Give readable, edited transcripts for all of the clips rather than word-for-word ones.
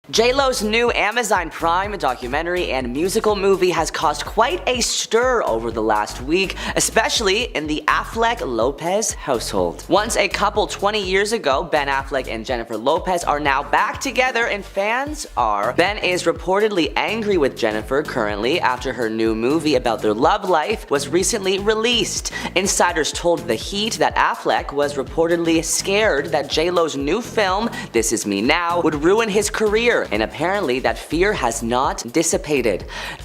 J-Lo's new Amazon Prime documentary and musical movie has caused quite a stir over the last week, especially in the Affleck-Lopez household. Once a couple 20 years ago, Ben Affleck and Jennifer Lopez are now back together, and fans are. Ben is reportedly angry with Jennifer currently after her new movie about their love life was recently released. Insiders told The Heat that Affleck was reportedly scared that J-Lo's new film, This Is Me Now, would ruin his career, and apparently that fear has not dissipated.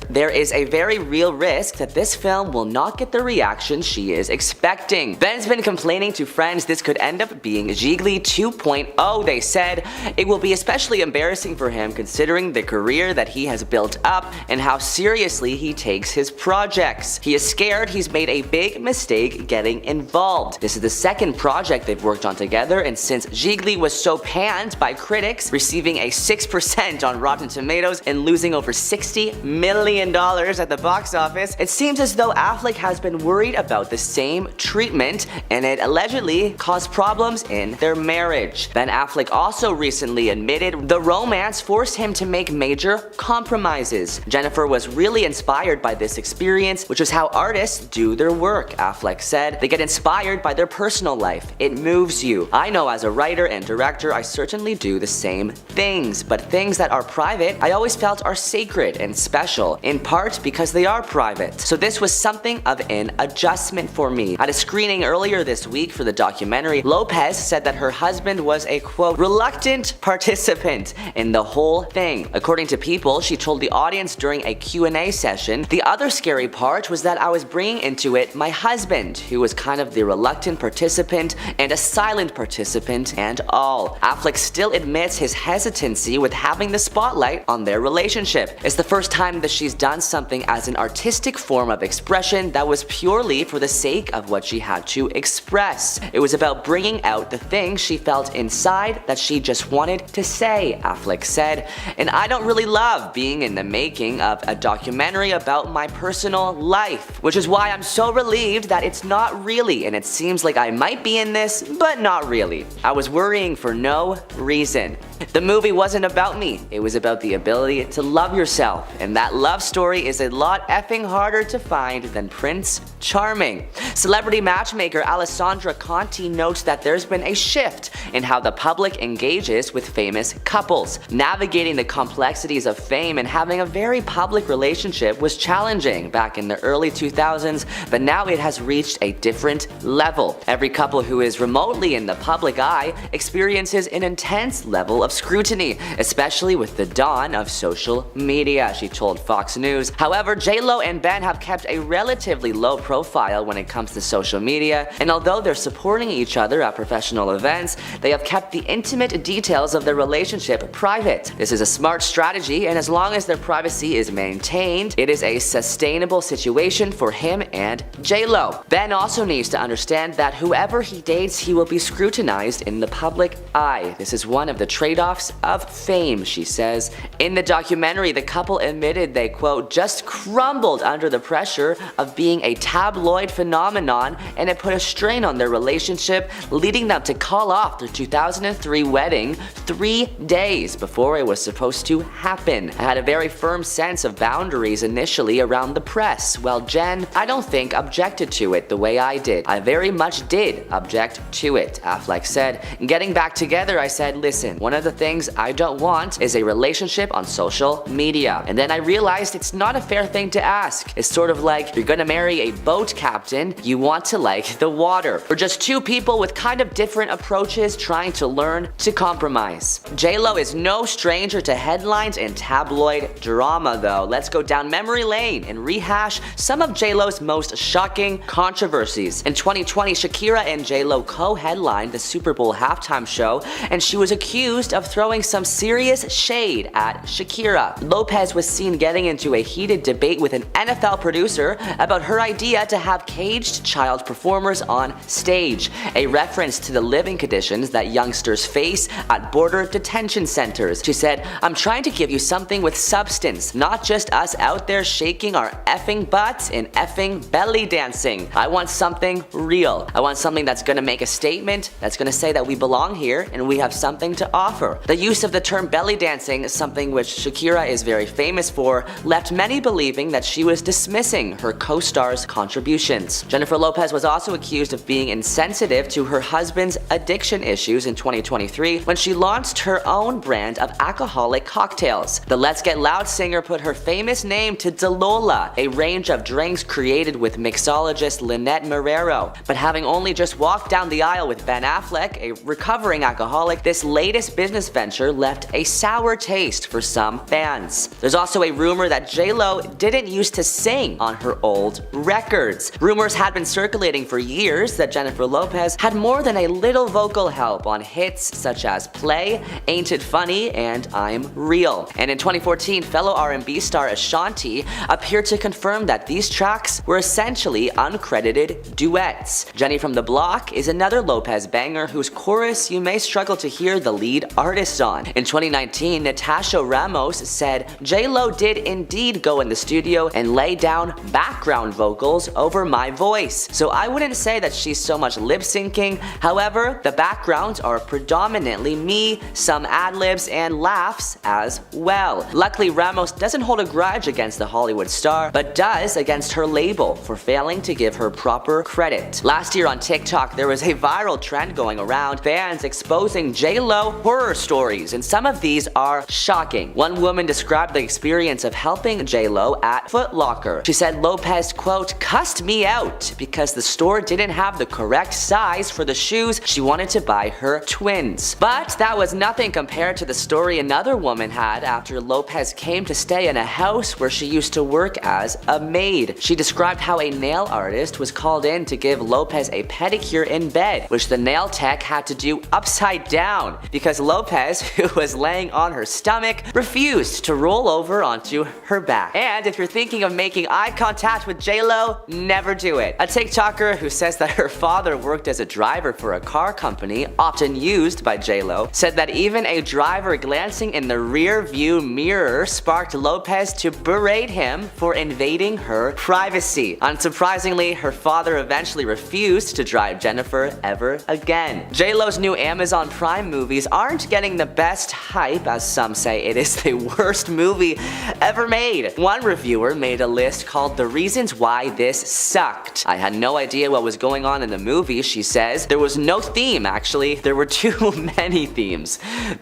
There is a very real risk that this film will not get the reaction she is expecting. Ben's been complaining to friends this could end up being Gigli 2.0. They said it will be especially embarrassing for him considering the career that he has built up and how seriously he takes his projects. He is scared he's made a big mistake getting involved. This is the second project they've worked on together, and since Gigli was so panned by critics, receiving a 6% on Rotten Tomatoes and losing over $60 million at the box office, it seems as though Affleck has been worried about the same treatment, and it allegedly caused problems in their marriage. Ben Affleck also recently admitted the romance forced him to make major compromises. Jennifer was really inspired by this experience, which is how artists do their work, Affleck said. They get inspired by their personal life. It moves you. I know as a writer and director, I certainly do the same things, but things that are private, I always felt are sacred and special, in part because they are private. So this was something of an adjustment for me. At a screening earlier this week for the documentary, Lopez said that her husband was a, quote, reluctant participant in the whole thing. According to People, she told the audience during a Q&A session, the other scary part was that I was bringing into it my husband, who was kind of the reluctant participant and a silent participant and all. Affleck still admits his hesitancy with having the spotlight on their relationship. It's the first time that she's done something as an artistic form of expression that was purely for the sake of what she had to express. It was about bringing out the things she felt inside that she just wanted to say, Affleck said. And I don't really love being in the making of a documentary about my personal life, which is why I'm so relieved that it's not really, and it seems like I might be in this, but not really. I was worrying for no reason. The movie wasn't about me, it was about the ability to love yourself, and that love story is a lot effing harder to find than Prince Charming. Celebrity matchmaker Alessandra Conti notes that there's been a shift in how the public engages with famous couples. Navigating the complexities of fame and having a very public relationship was challenging back in the early 2000s, but now it has reached a different level. Every couple who is remotely in the public eye experiences an intense level of scrutiny, especially with the dawn of social media, she told Fox News. However, J-Lo and Ben have kept a relatively low profile when it comes to social media, and although they're supporting each other at professional events, they have kept the intimate details of their relationship private. This is a smart strategy, and as long as their privacy is maintained, it is a sustainable situation for him and J-Lo. Ben also needs to understand that whoever he dates, he will be scrutinized in the public eye. This is one of the trade-offs of fame, she says. In the documentary, the couple admitted they, quote, just crumbled under the pressure of being a tabloid phenomenon, and it put a strain on their relationship, leading them to call off their 2003 wedding 3 days before it was supposed to happen. I had a very firm sense of boundaries initially around the press. Well, Jen, I don't think objected to it the way I did. I very much did object to it, Affleck said. Getting back together, I said, listen, one of the things I don't want is a relationship on social media. And then I realized it's not a fair thing to ask. It's sort of like you're gonna marry a boat captain, you want to like the water. We're just two people with kind of different approaches trying to learn to compromise. J-Lo is no stranger to headlines and tabloid drama though. Let's go down memory lane and rehash some of J-Lo's most shocking controversies. In 2020, Shakira and J-Lo co-headlined the Super Bowl halftime show, and she was accused of throwing some serious shade at Shakira. Lopez was seen getting into a heated debate with an NFL producer about her idea to have caged child performers on stage, a reference to the living conditions that youngsters face at border detention centers. She said, I'm trying to give you something with substance, not just us out there shaking our effing butts and effing belly dancing. I want something real. I want something that's gonna make a statement, that's gonna say that we belong here and we have something to offer offer. The use of the term belly dancing, something which Shakira is very famous for, left many believing that she was dismissing her co-star's contributions. Jennifer Lopez was also accused of being insensitive to her husband's addiction issues in 2023 when she launched her own brand of alcoholic cocktails. The Let's Get Loud singer put her famous name to Dalola, a range of drinks created with mixologist Lynette Marrero. But having only just walked down the aisle with Ben Affleck, a recovering alcoholic, this latest business venture left a sour taste for some fans. There's also a rumor that J.Lo didn't used to sing on her old records. Rumors had been circulating for years that Jennifer Lopez had more than a little vocal help on hits such as Play, Ain't It Funny, and I'm Real. And in 2014, fellow R&B star Ashanti appeared to confirm that these tracks were essentially uncredited duets. Jenny from the Block is another Lopez banger whose chorus you may struggle to hear the lead artist on. In 2019, Natasha Ramos said J.Lo did indeed go in the studio and lay down background vocals over my voice. So I wouldn't say that she's so much lip syncing. However, the backgrounds are predominantly me, some ad-libs and laughs as well. Luckily, Ramos doesn't hold a grudge against the Hollywood star, but does against her label for failing to give her proper credit. Last year on TikTok, there was a viral trend going around, fans exposing J.Lo horror stories, and some of these are shocking. One woman described the experience of helping J.Lo at Foot Locker. She said Lopez, quote, cussed me out because the store didn't have the correct size for the shoes she wanted to buy her twins. But that was nothing compared to the story another woman had after Lopez came to stay in a house where she used to work as a maid. She described how a nail artist was called in to give Lopez a pedicure in bed, which the nail tech had to do upside down because Lopez, who was laying on her stomach, refused to roll over onto her back. And if you're thinking of making eye contact with J.Lo, never do it. A TikToker who says that her father worked as a driver for a car company, often used by J.Lo, said that even a driver glancing in the rear view mirror sparked Lopez to berate him for invading her privacy. Unsurprisingly, her father eventually refused to drive Jennifer ever again. J.Lo's new Amazon Prime movies aren't getting the best hype, as some say it is the worst movie ever made. One reviewer made a list called The Reasons Why This Sucked. I had no idea what was going on in the movie, she says. There was no theme, actually. There were too many themes.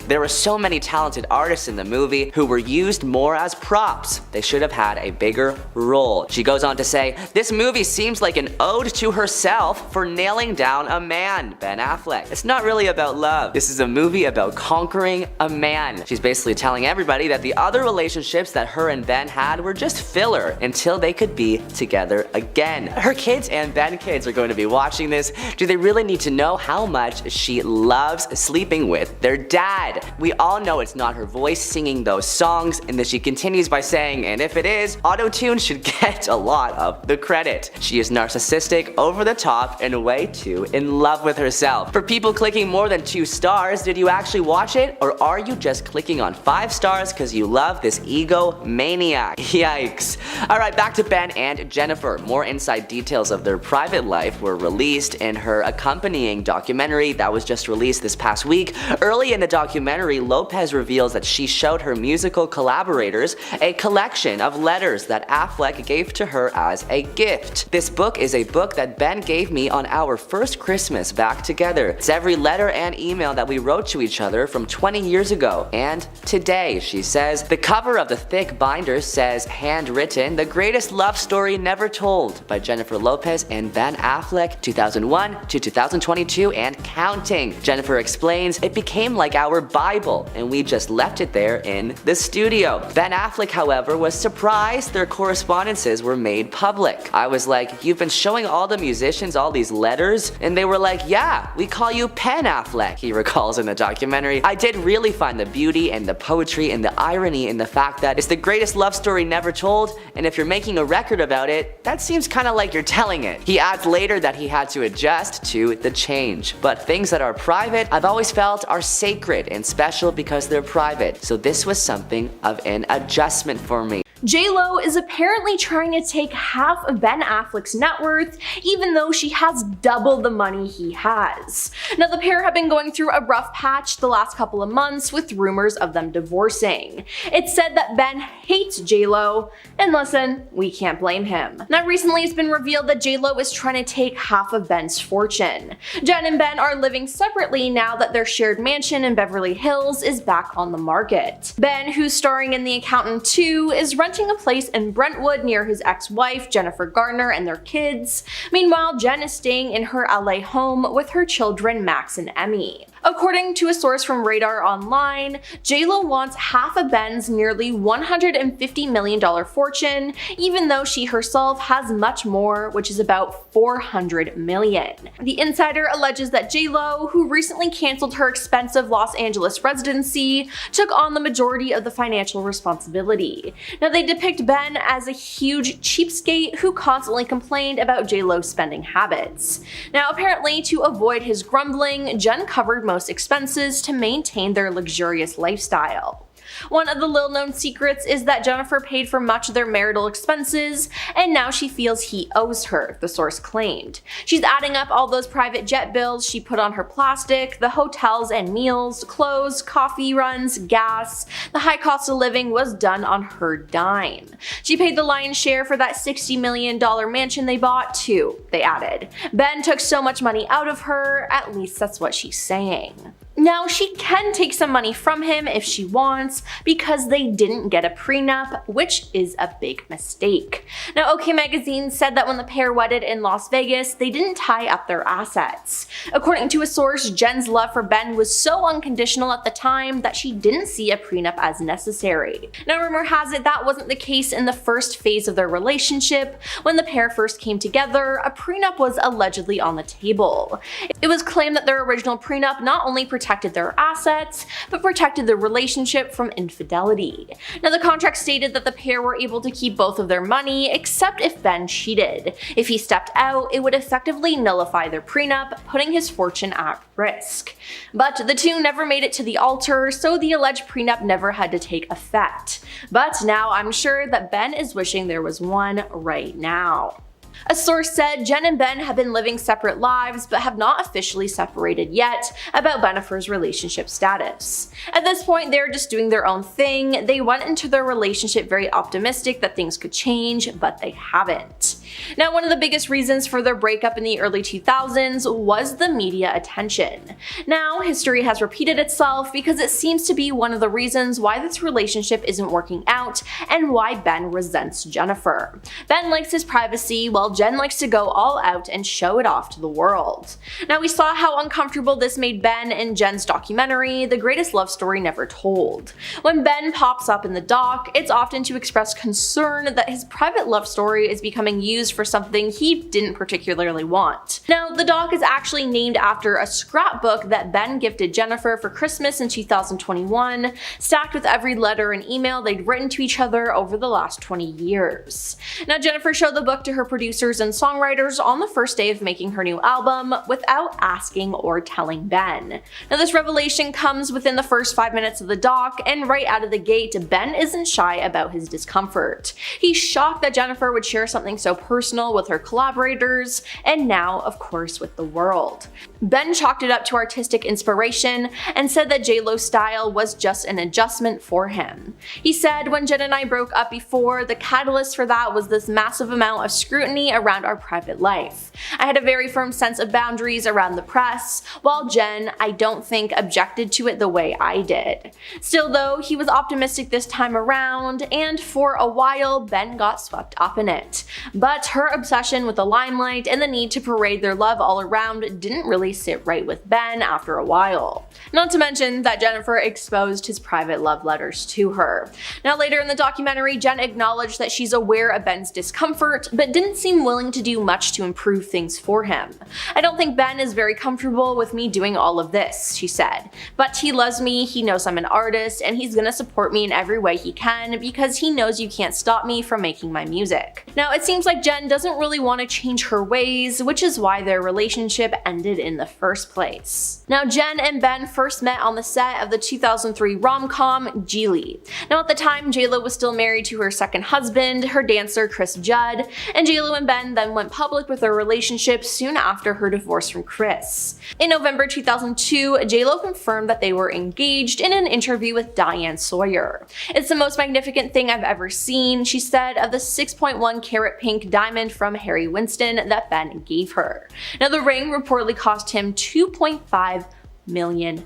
There were so many talented artists in the movie who were used more as props. They should have had a bigger role. She goes on to say, this movie seems like an ode to herself for nailing down a man, Ben Affleck. It's not really about love. This is a movie about conquering a man. She's basically telling everybody that the other relationships that her and Ben had were just filler until they could be together again. Her kids and Ben kids are going to be watching this. Do they really need to know how much she loves sleeping with their dad? We all know it's not her voice singing those songs, and then she continues by saying, and if it is, auto-tune should get a lot of the credit. She is narcissistic, over the top, and way too in love with herself. For people clicking more than 2 stars, did you actually watch it, or are you just clicking on 5 stars because you love this ego maniac? Yikes. Alright, back to Ben and Jennifer. More inside details of their private life were released in her accompanying documentary that was just released this past week. Early in the documentary, Lopez reveals that she showed her musical collaborators a collection of letters that Affleck gave to her as a gift. This book is a book that Ben gave me on our first Christmas back together. It's every letter and email that we wrote to each other from 20 years ago and today, she says. The cover of the thick binder says, handwritten, The Greatest Love Story Never Told by Jennifer Lopez and Ben Affleck, 2001 to 2022 and counting. Jennifer explains, it became like our Bible and we just left it there in the studio. Ben Affleck, however, was surprised their correspondences were made public. I was like, you've been showing all the musicians all these letters? And they were like, yeah, we call you Pen Affleck, he recalls in the documentary. I did really find the beauty and the poetry and the irony in the fact that it's the greatest love story never told, and if you're making a record about it, that seems kinda like you're telling it. He adds later that he had to adjust to the change. But things that are private, I've always felt are sacred and special because they're private. So this was something of an adjustment for me. J.Lo is apparently trying to take half of Ben Affleck's net worth, even though she has double the money he has. Now, the pair have been going through a rough patch the last couple of months with rumors of them divorcing. It's said that Ben hates J.Lo, and listen, we can't blame him. Now, recently it's been revealed that J.Lo is trying to take half of Ben's fortune. Jen and Ben are living separately now that their shared mansion in Beverly Hills is back on the market. Ben, who's starring in The Accountant 2, is renting a place in Brentwood near his ex-wife, Jennifer Garner, and their kids. Meanwhile, Jen is staying in her LA home with her children Max and Emmy. According to a source from Radar Online, J.Lo wants half of Ben's nearly $150 million fortune, even though she herself has much more, which is about $400 million. The insider alleges that J.Lo, who recently canceled her expensive Los Angeles residency, took on the majority of the financial responsibility. Now, they depict Ben as a huge cheapskate who constantly complained about J.Lo's spending habits. Now, apparently, to avoid his grumbling, Jen covered most expenses to maintain their luxurious lifestyle. One of the little-known secrets is that Jennifer paid for much of their marital expenses, and now she feels he owes her, the source claimed. She's adding up all those private jet bills she put on her plastic, the hotels and meals, clothes, coffee runs, gas. The high cost of living was done on her dime. She paid the lion's share for that $60 million mansion they bought, too, they added. Ben took so much money out of her, at least that's what she's saying. Now, she can take some money from him if she wants, because they didn't get a prenup, which is a big mistake. Now, OK Magazine said that when the pair wedded in Las Vegas, they didn't tie up their assets. According to a source, Jen's love for Ben was so unconditional at the time that she didn't see a prenup as necessary. Now, rumor has it that wasn't the case in the first phase of their relationship. When the pair first came together, a prenup was allegedly on the table. It was claimed that their original prenup not only protected their assets, but protected the relationship from infidelity. Now, the contract stated that the pair were able to keep both of their money, except if Ben cheated. If he stepped out, it would effectively nullify their prenup, putting his fortune at risk. But the two never made it to the altar, so the alleged prenup never had to take effect. But now I'm sure that Ben is wishing there was one right now. A source said Jen and Ben have been living separate lives but have not officially separated yet about Benifer's relationship status. At this point, they're just doing their own thing. They went into their relationship very optimistic that things could change, but they haven't. Now, one of the biggest reasons for their breakup in the early 2000s was the media attention. Now, history has repeated itself because it seems to be one of the reasons why this relationship isn't working out and why Ben resents Jennifer. Ben likes his privacy, while Jen likes to go all out and show it off to the world. Now, we saw how uncomfortable this made Ben in Jen's documentary, The Greatest Love Story Never Told. When Ben pops up in the doc, it's often to express concern that his private love story is becoming used for something he didn't particularly want. Now, the doc is actually named after a scrapbook that Ben gifted Jennifer for Christmas in 2021, stacked with every letter and email they'd written to each other over the last 20 years. Now, Jennifer showed the book to her producers and songwriters on the first day of making her new album without asking or telling Ben. Now, this revelation comes within the first 5 minutes of the doc, and right out of the gate, Ben isn't shy about his discomfort. He's shocked that Jennifer would share something so personal with her collaborators, and now, of course, with the world. Ben chalked it up to artistic inspiration and said that J.Lo's style was just an adjustment for him. He said, "When Jen and I broke up before, the catalyst for that was this massive amount of scrutiny around our private life. I had a very firm sense of boundaries around the press, while Jen, I don't think, objected to it the way I did." Still though, he was optimistic this time around, and for a while, Ben got swept up in it. But her obsession with the limelight and the need to parade their love all around didn't really sit right with Ben after a while. Not to mention that Jennifer exposed his private love letters to her. Now, later in the documentary, Jen acknowledged that she's aware of Ben's discomfort, but didn't seem willing to do much to improve things for him. "I don't think Ben is very comfortable with me doing all of this," she said. "But he loves me, he knows I'm an artist, and he's gonna support me in every way he can because he knows you can't stop me from making my music." Now, it seems like Jen doesn't really want to change her ways, which is why their relationship ended in the first place. Now, Jen and Ben first met on the set of the 2003 rom-com Geely. Now, at the time, JLo was still married to her second husband, her dancer Chris Judd, and JLo and Ben then went public with their relationship soon after her divorce from Chris. In November 2002, JLo confirmed that they were engaged in an interview with Diane Sawyer. "It's the most magnificent thing I've ever seen," she said of the 6.1 carat pink diamond from Harry Winston that Ben gave her. Now, the ring reportedly cost him $2.5 million.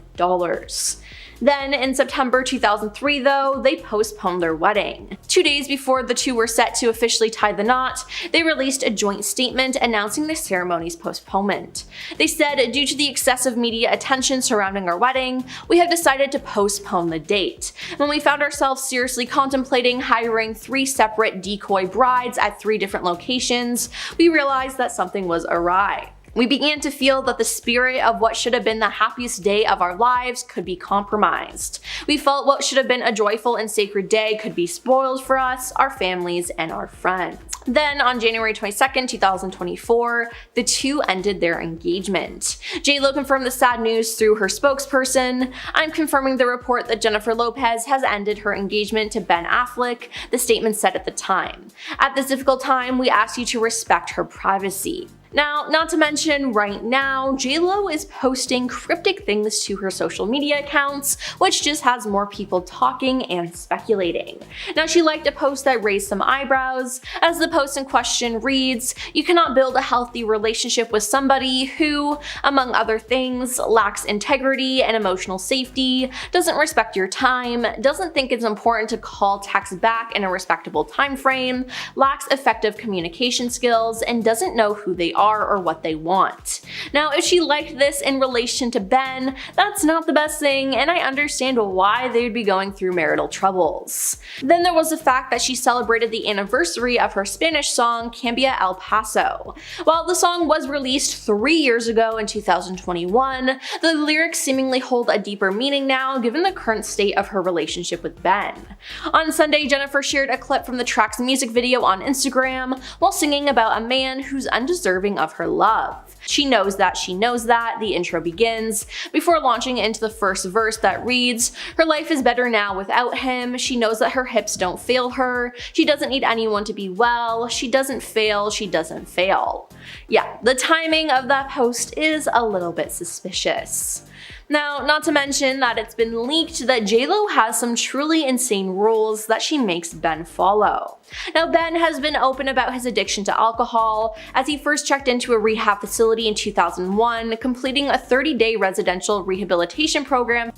Then, in September 2003 though, they postponed their wedding. 2 days before the two were set to officially tie the knot, they released a joint statement announcing the ceremony's postponement. They said, "Due to the excessive media attention surrounding our wedding, we have decided to postpone the date. When we found ourselves seriously contemplating hiring 3 separate decoy brides at 3 different locations, we realized that something was awry. We began to feel that the spirit of what should have been the happiest day of our lives could be compromised. We felt what should have been a joyful and sacred day could be spoiled for us, our families, and our friends." Then, on January 22nd, 2024, the two ended their engagement. JLo confirmed the sad news through her spokesperson. "I'm confirming the report that Jennifer Lopez has ended her engagement to Ben Affleck," the statement said at the time. "At this difficult time, we ask you to respect her privacy." Now, not to mention, right now, JLo is posting cryptic things to her social media accounts, which just has more people talking and speculating. Now, she liked a post that raised some eyebrows, as the post in question reads, "You cannot build a healthy relationship with somebody who, among other things, lacks integrity and emotional safety, doesn't respect your time, doesn't think it's important to call text back in a respectable time frame, lacks effective communication skills, and doesn't know who they are or what they want." Now, if she liked this in relation to Ben, that's not the best thing, and I understand why they would be going through marital troubles. Then there was the fact that she celebrated the anniversary of her Spanish song Cambia El Paso. While the song was released 3 years ago in 2021, the lyrics seemingly hold a deeper meaning now given the current state of her relationship with Ben. On Sunday, Jennifer shared a clip from the track's music video on Instagram while singing about a man who's undeserving of her love. "She knows that, the intro begins, before launching into the first verse that reads, "Her life is better now without him, she knows that her hips don't fail her, she doesn't need anyone to be well, she doesn't fail, she doesn't fail." Yeah, the timing of that post is a little bit suspicious. Now, not to mention that it's been leaked that JLo has some truly insane rules that she makes Ben follow. Now, Ben has been open about his addiction to alcohol, as he first checked into a rehab facility in 2001, completing a 30-day residential rehabilitation program.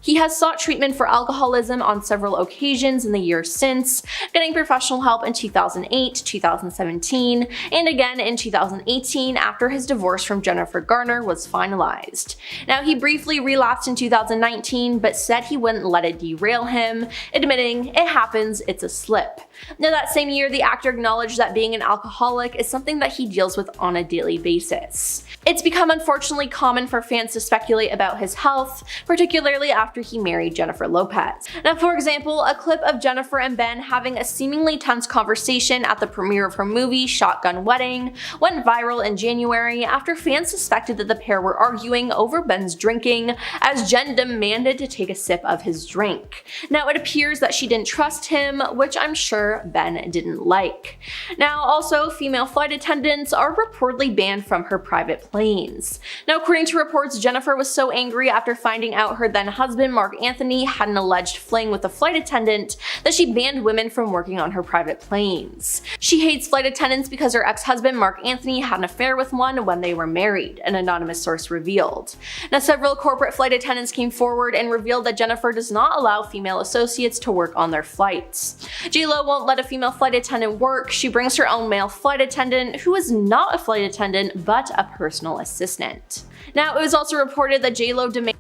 He has sought treatment for alcoholism on several occasions in the years since, getting professional help in 2008, 2017, and again in 2018 after his divorce from Jennifer Garner was finalized. Now, he briefly relapsed in 2019, but said he wouldn't let it derail him, admitting, "It happens, it's a slip." Now, that same year, the actor acknowledged that being an alcoholic is something that he deals with on a daily basis. It's become unfortunately common for fans to speculate about his health, particularly after he married Jennifer Lopez. Now, for example, a clip of Jennifer and Ben having a seemingly tense conversation at the premiere of her movie Shotgun Wedding went viral in January after fans suspected that the pair were arguing over Ben's drinking, as Jen demanded to take a sip of his drink. Now, it appears that she didn't trust him, which I'm sure Ben didn't like. Now, also, female flight attendants are reportedly banned from her private planes. Now, according to reports, Jennifer was so angry after finding out her then husband Mark Anthony had an alleged fling with a flight attendant that she banned women from working on her private planes. She hates flight attendants because her ex-husband Mark Anthony had an affair with one when they were married, an anonymous source revealed. Now, several corporate flight attendants came forward and revealed that Jennifer does not allow female associates to work on their flights. JLo won't let a female flight attendant work. She brings her own male flight attendant, who is not a flight attendant but a personal assistant. Now, it was also reported that JLo demanded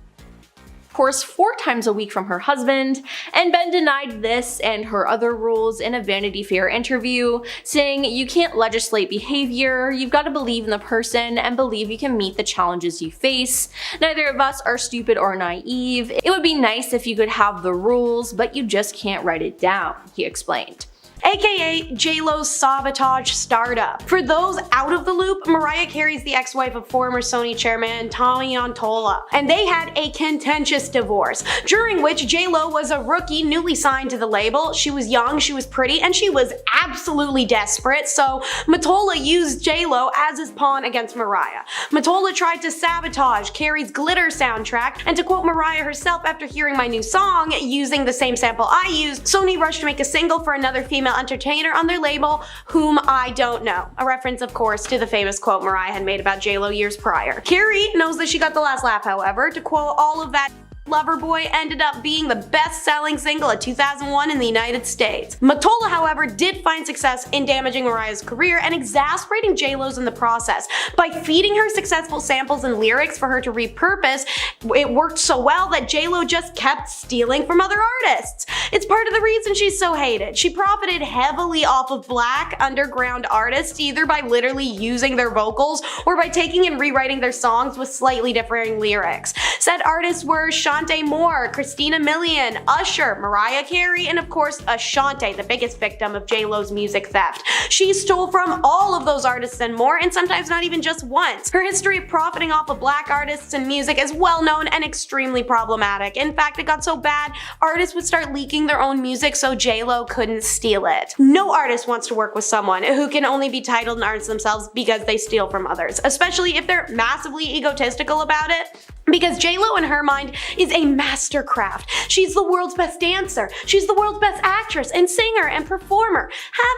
course 4 times a week from her husband, and Ben denied this and her other rules in a Vanity Fair interview, saying, "You can't legislate behavior, you've got to believe in the person and believe you can meet the challenges you face. Neither of us are stupid or naive. It would be nice if you could have the rules, but you just can't write it down," he explained. aka J-Lo's sabotage startup. For those out of the loop, Mariah Carey's the ex-wife of former Sony chairman Tommy Antola, and they had a contentious divorce, during which J-Lo was a rookie newly signed to the label. She was young, she was pretty, and she was absolutely desperate, so Mottola used J-Lo as his pawn against Mariah. Mottola tried to sabotage Carey's Glitter soundtrack, and to quote Mariah herself after hearing my new song using the same sample I used, Sony rushed to make a single for another female entertainer on their label whom I don't know. A reference, of course, to the famous quote Mariah had made about J-Lo years prior. Carey knows that she got the last laugh, however. To quote all of that, Loverboy ended up being the best-selling single of 2001 in the United States. Mottola, however, did find success in damaging Mariah's career and exasperating J-Lo's in the process. By feeding her successful samples and lyrics for her to repurpose, it worked so well that J-Lo just kept stealing from other artists. It's part of the reason she's so hated. She profited heavily off of black underground artists, either by literally using their vocals or by taking and rewriting their songs with slightly differing lyrics. Said artists were Shante Moore, Christina Milian, Usher, Mariah Carey, and of course Ashanti, the biggest victim of J-Lo's music theft. She stole from all of those artists and more, and sometimes not even just once. Her history of profiting off of black artists and music is well known and extremely problematic. In fact, it got so bad, artists would start leaking their own music so J-Lo couldn't steal it. No artist wants to work with someone who can only be titled an artist themselves because they steal from others, especially if they're massively egotistical about it. Because J-Lo in her mind is a mastercraft. She's the world's best dancer. She's the world's best actress and singer and performer.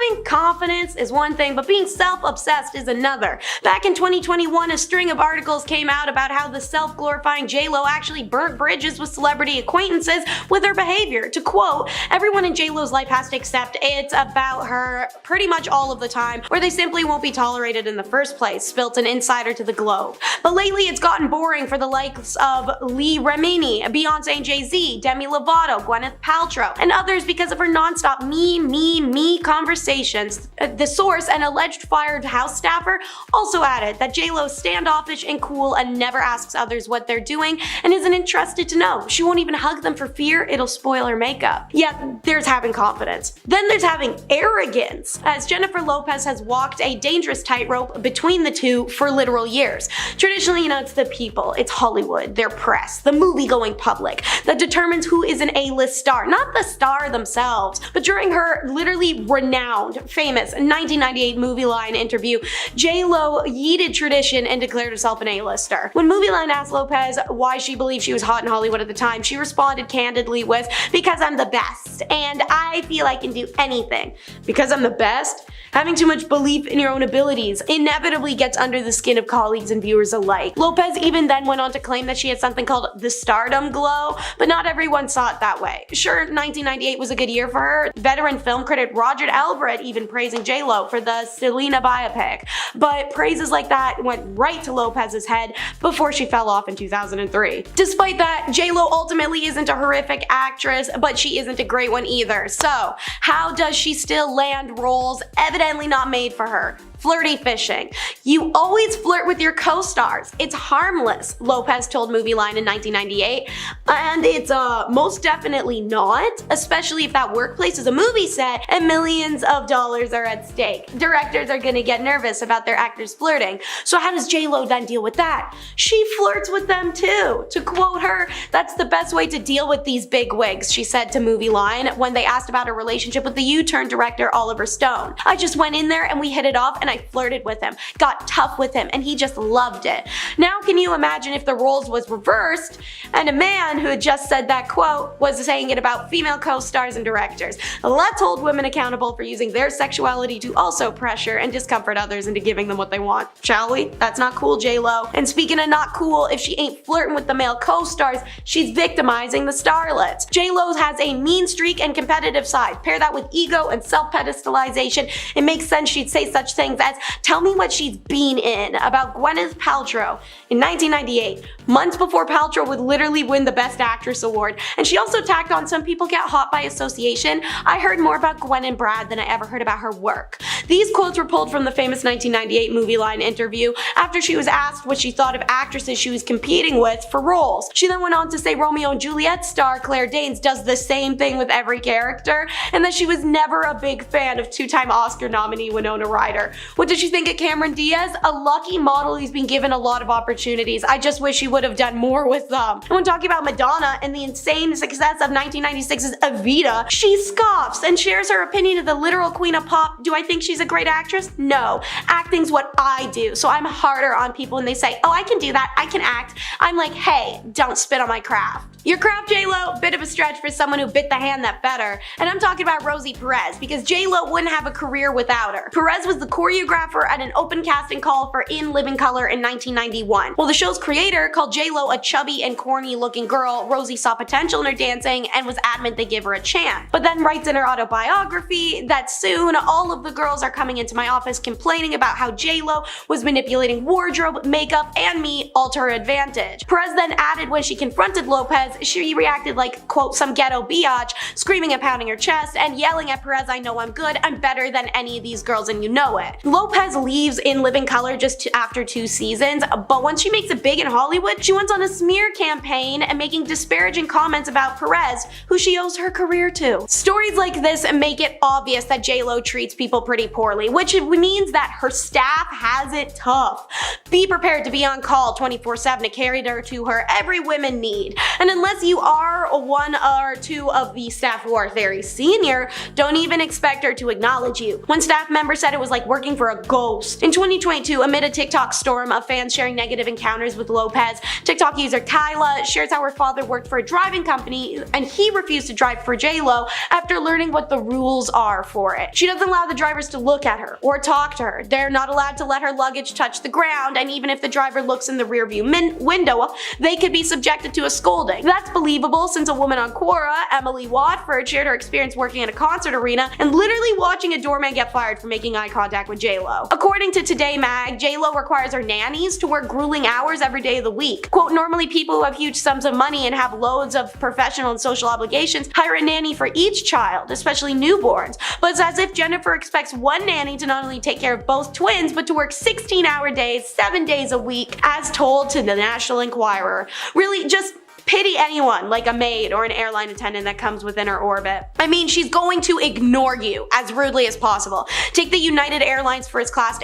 Having confidence is one thing, but being self-obsessed is another. Back in 2021, a string of articles came out about how the self-glorifying J-Lo actually burnt bridges with celebrity acquaintances with her behavior. To quote, everyone in J-Lo's life has to accept it's about her pretty much all of the time, or they simply won't be tolerated in the first place, spilt an insider to the Globe. But lately it's gotten boring for the likes of Lee Remini, Beyonce and Jay-Z, Demi Lovato, Gwyneth Paltrow, and others because of her non-stop me conversations. The source, an alleged fired house staffer, also added that J-Lo's standoffish and cool and never asks others what they're doing and isn't interested to know. She won't even hug them for fear it'll spoil her makeup. Yeah, there's having confidence. Then there's having arrogance, as Jennifer Lopez has walked a dangerous tightrope between the two for literal years. Traditionally, it's the people, it's Hollywood, their press, the movie-going public that determines who is an A-list star, not the star themselves. But during her literally renowned, famous 1998 Movie Line interview, J-Lo yeeted tradition and declared herself an A-lister. When Movie Line asked Lopez why she believed she was hot in Hollywood at the time, she responded candidly with, "Because I'm the best, and I feel I can do anything." Because I'm the best? Having too much belief in your own abilities inevitably gets under the skin of colleagues and viewers alike. Lopez even then went on to claim that she had something called the stardom glow, but not everyone saw it that way. Sure, 1998 was a good year for her, veteran film critic Roger Ebert even praising J-Lo for the Selena biopic, but praises like that went right to Lopez's head before she fell off in 2003. Despite that, J-Lo ultimately isn't a horrific actress, but she isn't a great one either. So, how does she still land roles evidently not made for her? Flirty fishing. You always flirt with your co-stars. It's harmless, Lopez told Movie Line in 1998. And it's most definitely not, especially if that workplace is a movie set and millions of dollars are at stake. Directors are gonna get nervous about their actors flirting. So how does J-Lo then deal with that? She flirts with them too. To quote her, "That's the best way to deal with these big wigs," she said to Movie Line when they asked about her relationship with the U-Turn director Oliver Stone. "I just went in there and we hit it off and I flirted with him, got tough with him, and he just loved it." Now can you imagine if the roles was reversed and a man who had just said that quote was saying it about female co-stars and directors? Let's hold women accountable for using their sexuality to also pressure and discomfort others into giving them what they want, shall we? That's not cool, J-Lo. And speaking of not cool, if she ain't flirting with the male co-stars, she's victimizing the starlets. J-Lo has a mean streak and competitive side. Pair that with ego and self-pedestalization, it makes sense she'd say such things things as "Tell me what she's been in" about Gwyneth Paltrow in 1998, months before Paltrow would literally win the Best Actress award. And she also tacked on "Some people get hot by association. I heard more about Gwen and Brad than I ever heard about her work." These quotes were pulled from the famous 1998 Movie Line interview after she was asked what she thought of actresses she was competing with for roles. She then went on to say Romeo and Juliet star Claire Danes does the same thing with every character, and that she was never a big fan of two-time Oscar nominee Winona Ryder. What did she think of Cameron Diaz? A lucky model who's been given a lot of opportunities. I just wish she would have done more with them. And when talking about Madonna and the insane success of 1996's Evita, she scoffs and shares her opinion of the literal queen of pop. Do I think she's a great actress? No. Acting's what I do, so I'm harder on people when they say, "Oh, I can do that, I can act." I'm like, hey, don't spit on my craft. Your craft, J-Lo? Bit of a stretch for someone who bit the hand that fed her. And I'm talking about Rosie Perez, because J-Lo wouldn't have a career without her. Perez was the choreographer at an open casting call for In Living Color in 1991. While the show's creator called J-Lo a chubby and corny looking girl, Rosie saw potential in her dancing and was adamant they give her a chance. But then writes in her autobiography that soon all of the girls are coming into my office complaining about how J-Lo was manipulating wardrobe, makeup, and me all to her advantage. Perez then added when she confronted Lopez, she reacted like, quote, some ghetto biatch, screaming and pounding her chest and yelling at Perez, "I know I'm good, I'm better than any of these girls and you know it." Lopez leaves In Living Color just after 2 seasons, but once she makes it big in Hollywood, she went on a smear campaign and making disparaging comments about Perez, who she owes her career to. Stories like this make it obvious that J-Lo treats people pretty poorly, which means that her staff has it tough. Be prepared to be on call 24/7 to cater to her every women need. And unless you are one or two of the staff who are very senior, don't even expect her to acknowledge you. One staff member said it was like working for a ghost. In 2022, amid a TikTok storm of fans sharing negative encounters with Lopez, TikTok user Kyla shares how her father worked for a driving company and he refused to drive for J-Lo after learning what the rules are for it. She doesn't allow the drivers to look at her or talk to her. They're not allowed to let her luggage touch the ground, and even if the driver looks in the rearview window, they could be subjected to a scolding. That's believable since a woman on Quora, Emily Watford, shared her experience working in a concert arena and literally watching a doorman get fired for making eye contact with J-Lo. According to Today Mag, J-Lo requires her nannies to work grueling hours every day of the week. Quote, normally people who have huge sums of money and have loads of professional and social obligations hire a nanny for each child, especially newborns. But it's as if Jennifer expects one nanny to not only take care of both twins, but to work 16-hour days, 7 days a week, as told to the National Enquirer. Really, just pity anyone like a maid or an airline attendant that comes within her orbit. I mean, she's going to ignore you as rudely as possible. Take the United Airlines first class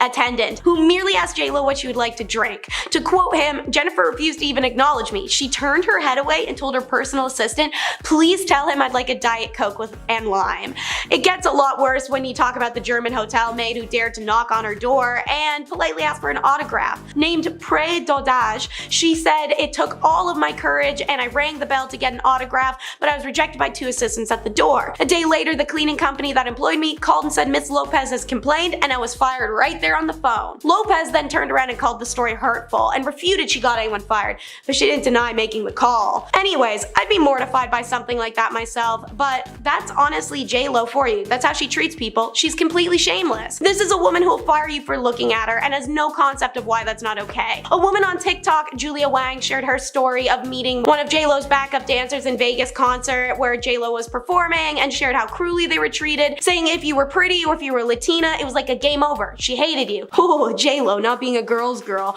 attendant who merely asked J-Lo what she would like to drink. To quote him, Jennifer refused to even acknowledge me. She turned her head away and told her personal assistant, please tell him I'd like a Diet Coke and lime. It gets a lot worse when you talk about the German hotel maid who dared to knock on her door and politely ask for an autograph. Named Pré Dodage, she said, it took all of my courage and I rang the bell to get an autograph, but I was rejected by 2 assistants at the door. A day later, the cleaning company that employed me called and said Miss Lopez has complained, and I was fired right there on the phone. Lopez then turned around and called the story hurtful and refuted she got anyone fired, but she didn't deny making the call. Anyways, I'd be mortified by something like that myself, but that's honestly J-Lo for you. That's how she treats people. She's completely shameless. This is a woman who will fire you for looking at her and has no concept of why that's not okay. A woman on TikTok, Julia Wang, shared her story of meeting one of J-Lo's backup dancers in Vegas concert where J-Lo was performing and shared how cruelly they were treated, saying if you were pretty or if you were Latina, it was like a game over. She hated you. Ooh, J-Lo not being a girl's girl.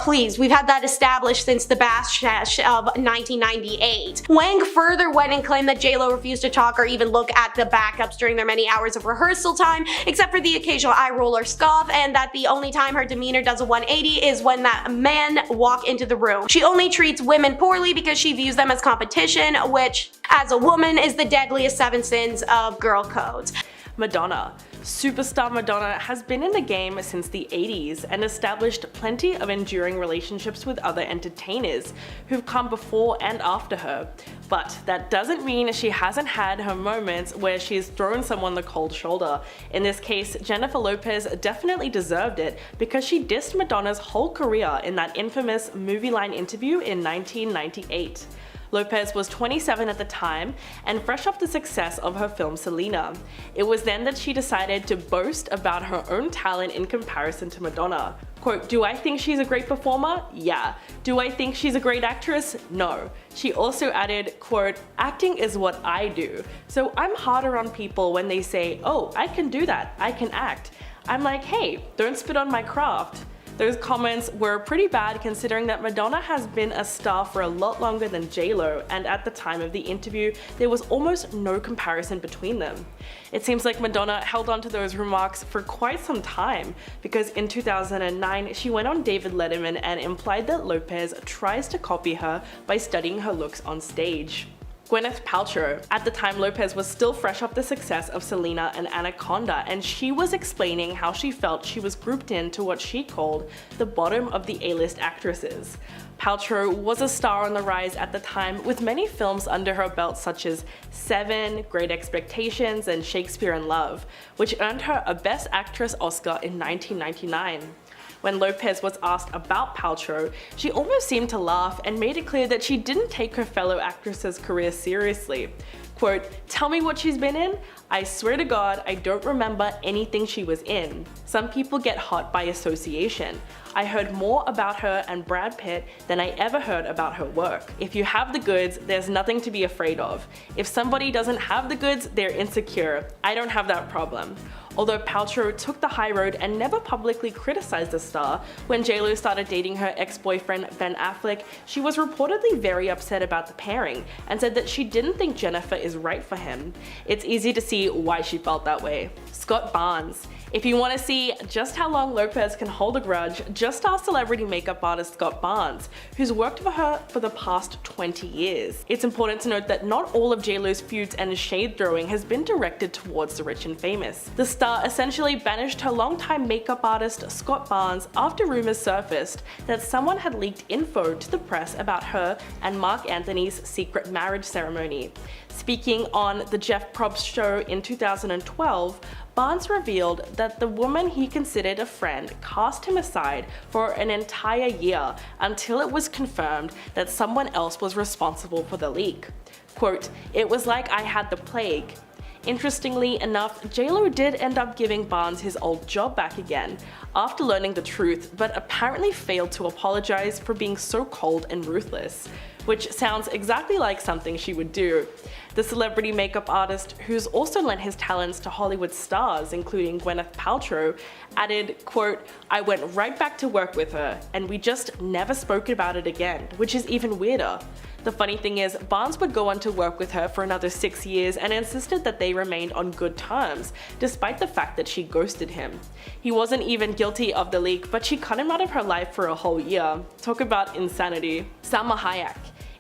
Please, we've had that established since the Bash of 1998. Wang further went and claimed that J-Lo refused to talk or even look at the backups during their many hours of rehearsal time, except for the occasional eye roll or scoff, and that the only time her demeanor does a 180 is when that men walk into the room. She only treats women poorly because she views them as competition, which, as a woman, is the deadliest 7 sins of girl codes. Madonna. Superstar Madonna has been in the game since the 80s and established plenty of enduring relationships with other entertainers who've come before and after her. But that doesn't mean she hasn't had her moments where she's thrown someone the cold shoulder. In this case, Jennifer Lopez definitely deserved it because she dissed Madonna's whole career in that infamous Movie Line interview in 1998. Lopez was 27 at the time and fresh off the success of her film Selena. It was then that she decided to boast about her own talent in comparison to Madonna. Quote, "Do I think she's a great performer? Yeah. Do I think she's a great actress? No." She also added, quote, "Acting is what I do. So I'm harder on people when they say, oh, I can do that, I can act. I'm like, hey, don't spit on my craft." Those comments were pretty bad considering that Madonna has been a star for a lot longer than J-Lo, and at the time of the interview, there was almost no comparison between them. It seems like Madonna held on to those remarks for quite some time, because in 2009, she went on David Letterman and implied that Lopez tries to copy her by studying her looks on stage. Gwyneth Paltrow. At the time, Lopez was still fresh off the success of Selena and Anaconda, and she was explaining how she felt she was grouped into what she called the bottom of the A-list actresses. Paltrow was a star on the rise at the time, with many films under her belt such as Seven, Great Expectations, and Shakespeare in Love, which earned her a Best Actress Oscar in 1999. When Lopez was asked about Paltrow, she almost seemed to laugh and made it clear that she didn't take her fellow actress's career seriously. Quote, "Tell me what she's been in? I swear to God, I don't remember anything she was in. Some people get hot by association. I heard more about her and Brad Pitt than I ever heard about her work. If you have the goods, there's nothing to be afraid of. If somebody doesn't have the goods, they're insecure. I don't have that problem." Although Paltrow took the high road and never publicly criticized the star, when J-Lo started dating her ex-boyfriend Ben Affleck, she was reportedly very upset about the pairing and said that she didn't think Jennifer is right for him. It's easy to see why she felt that way. Scott Barnes. If you want to see just how long Lopez can hold a grudge, just ask celebrity makeup artist Scott Barnes, who's worked for her for the past 20 years. It's important to note that not all of J-Lo's feuds and shade throwing has been directed towards the rich and famous. The star essentially banished her longtime makeup artist Scott Barnes after rumors surfaced that someone had leaked info to the press about her and Mark Anthony's secret marriage ceremony. Speaking on the Jeff Probst show in 2012, Barnes revealed that the woman he considered a friend cast him aside for an entire year until it was confirmed that someone else was responsible for the leak. Quote, "It was like I had the plague." Interestingly enough, J-Lo did end up giving Barnes his old job back again after learning the truth, but apparently failed to apologize for being so cold and ruthless, which sounds exactly like something she would do. The celebrity makeup artist, who's also lent his talents to Hollywood stars including Gwyneth Paltrow, added, quote, "I went right back to work with her, and we just never spoke about it again, which is even weirder." The funny thing is, Barnes would go on to work with her for another 6 years and insisted that they remained on good terms, despite the fact that she ghosted him. He wasn't even guilty of the leak, but she cut him out of her life for a whole year. Talk about insanity. Salma Hayek.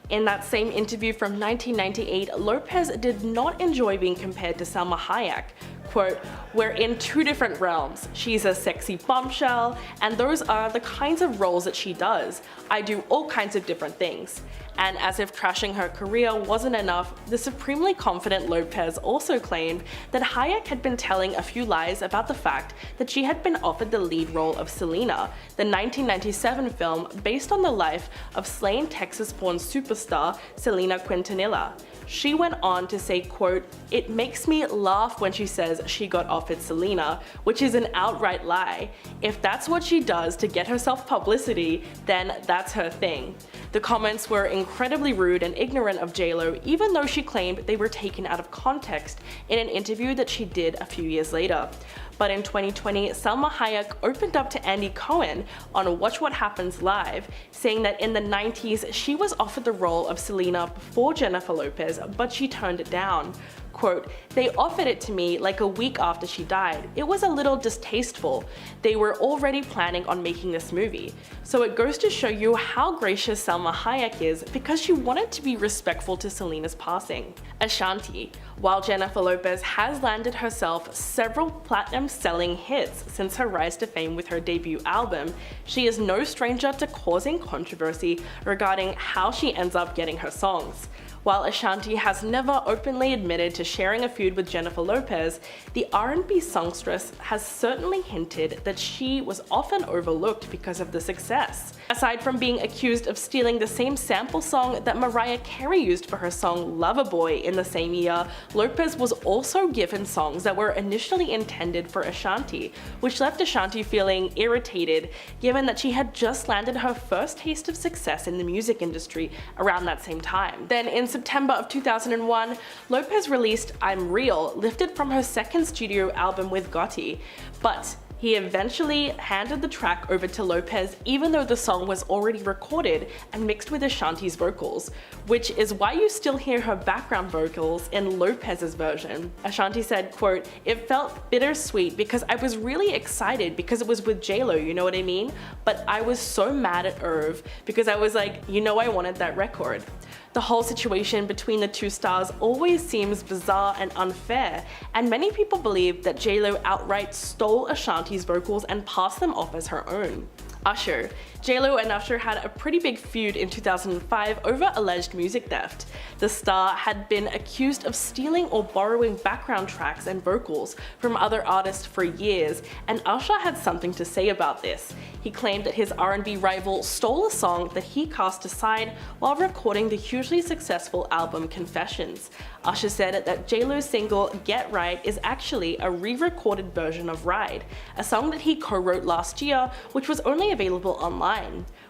In that same interview from 1998, Lopez did not enjoy being compared to Salma Hayek. Quote, "We're in two different realms. She's a sexy bombshell, and those are the kinds of roles that she does. I do all kinds of different things." And as if trashing her career wasn't enough, the supremely confident Lopez also claimed that Hayek had been telling a few lies about the fact that she had been offered the lead role of Selena, the 1997 film based on the life of slain Texas-born superstar Selena Quintanilla. She went on to say, quote, "It makes me laugh when she says she got offered Selena, which is an outright lie. If that's what she does to get herself publicity, then that's her thing." The comments were incredibly rude and ignorant of J-Lo, even though she claimed they were taken out of context in an interview that she did a few years later. But in 2020, Salma Hayek opened up to Andy Cohen on Watch What Happens Live, saying that in the 90s she was offered the role of Selena before Jennifer Lopez, but she turned it down. Quote, "They offered it to me like a week after she died. It was a little distasteful. They were already planning on making this movie." So it goes to show you how gracious Salma Hayek is because she wanted to be respectful to Selena's passing. Ashanti. While Jennifer Lopez has landed herself several platinum-selling hits since her rise to fame with her debut album, she is no stranger to causing controversy regarding how she ends up getting her songs. While Ashanti has never openly admitted to sharing a feud with Jennifer Lopez, the R&B songstress has certainly hinted that she was often overlooked because of the success. Aside from being accused of stealing the same sample song that Mariah Carey used for her song Loverboy in the same year, Lopez was also given songs that were initially intended for Ashanti, which left Ashanti feeling irritated given that she had just landed her first taste of success in the music industry around that same time. Then in September of 2001, Lopez released I'm Real, lifted from her second studio album with Gotti, but he eventually handed the track over to Lopez even though the song was already recorded and mixed with Ashanti's vocals, which is why you still hear her background vocals in Lopez's version. Ashanti said, quote, "It felt bittersweet because I was really excited because it was with J-Lo, you know what I mean? But I was so mad at Irv because I was like, you know I wanted that record." The whole situation between the two stars always seems bizarre and unfair, and many people believe that J-Lo outright stole Ashanti's vocals and passed them off as her own. Usher. J-Lo and Usher had a pretty big feud in 2005 over alleged music theft. The star had been accused of stealing or borrowing background tracks and vocals from other artists for years, and Usher had something to say about this. He claimed that his R&B rival stole a song that he cast aside while recording the hugely successful album Confessions. Usher said that J-Lo's single Get Right is actually a re-recorded version of Ride, a song that he co-wrote last year, which was only available online.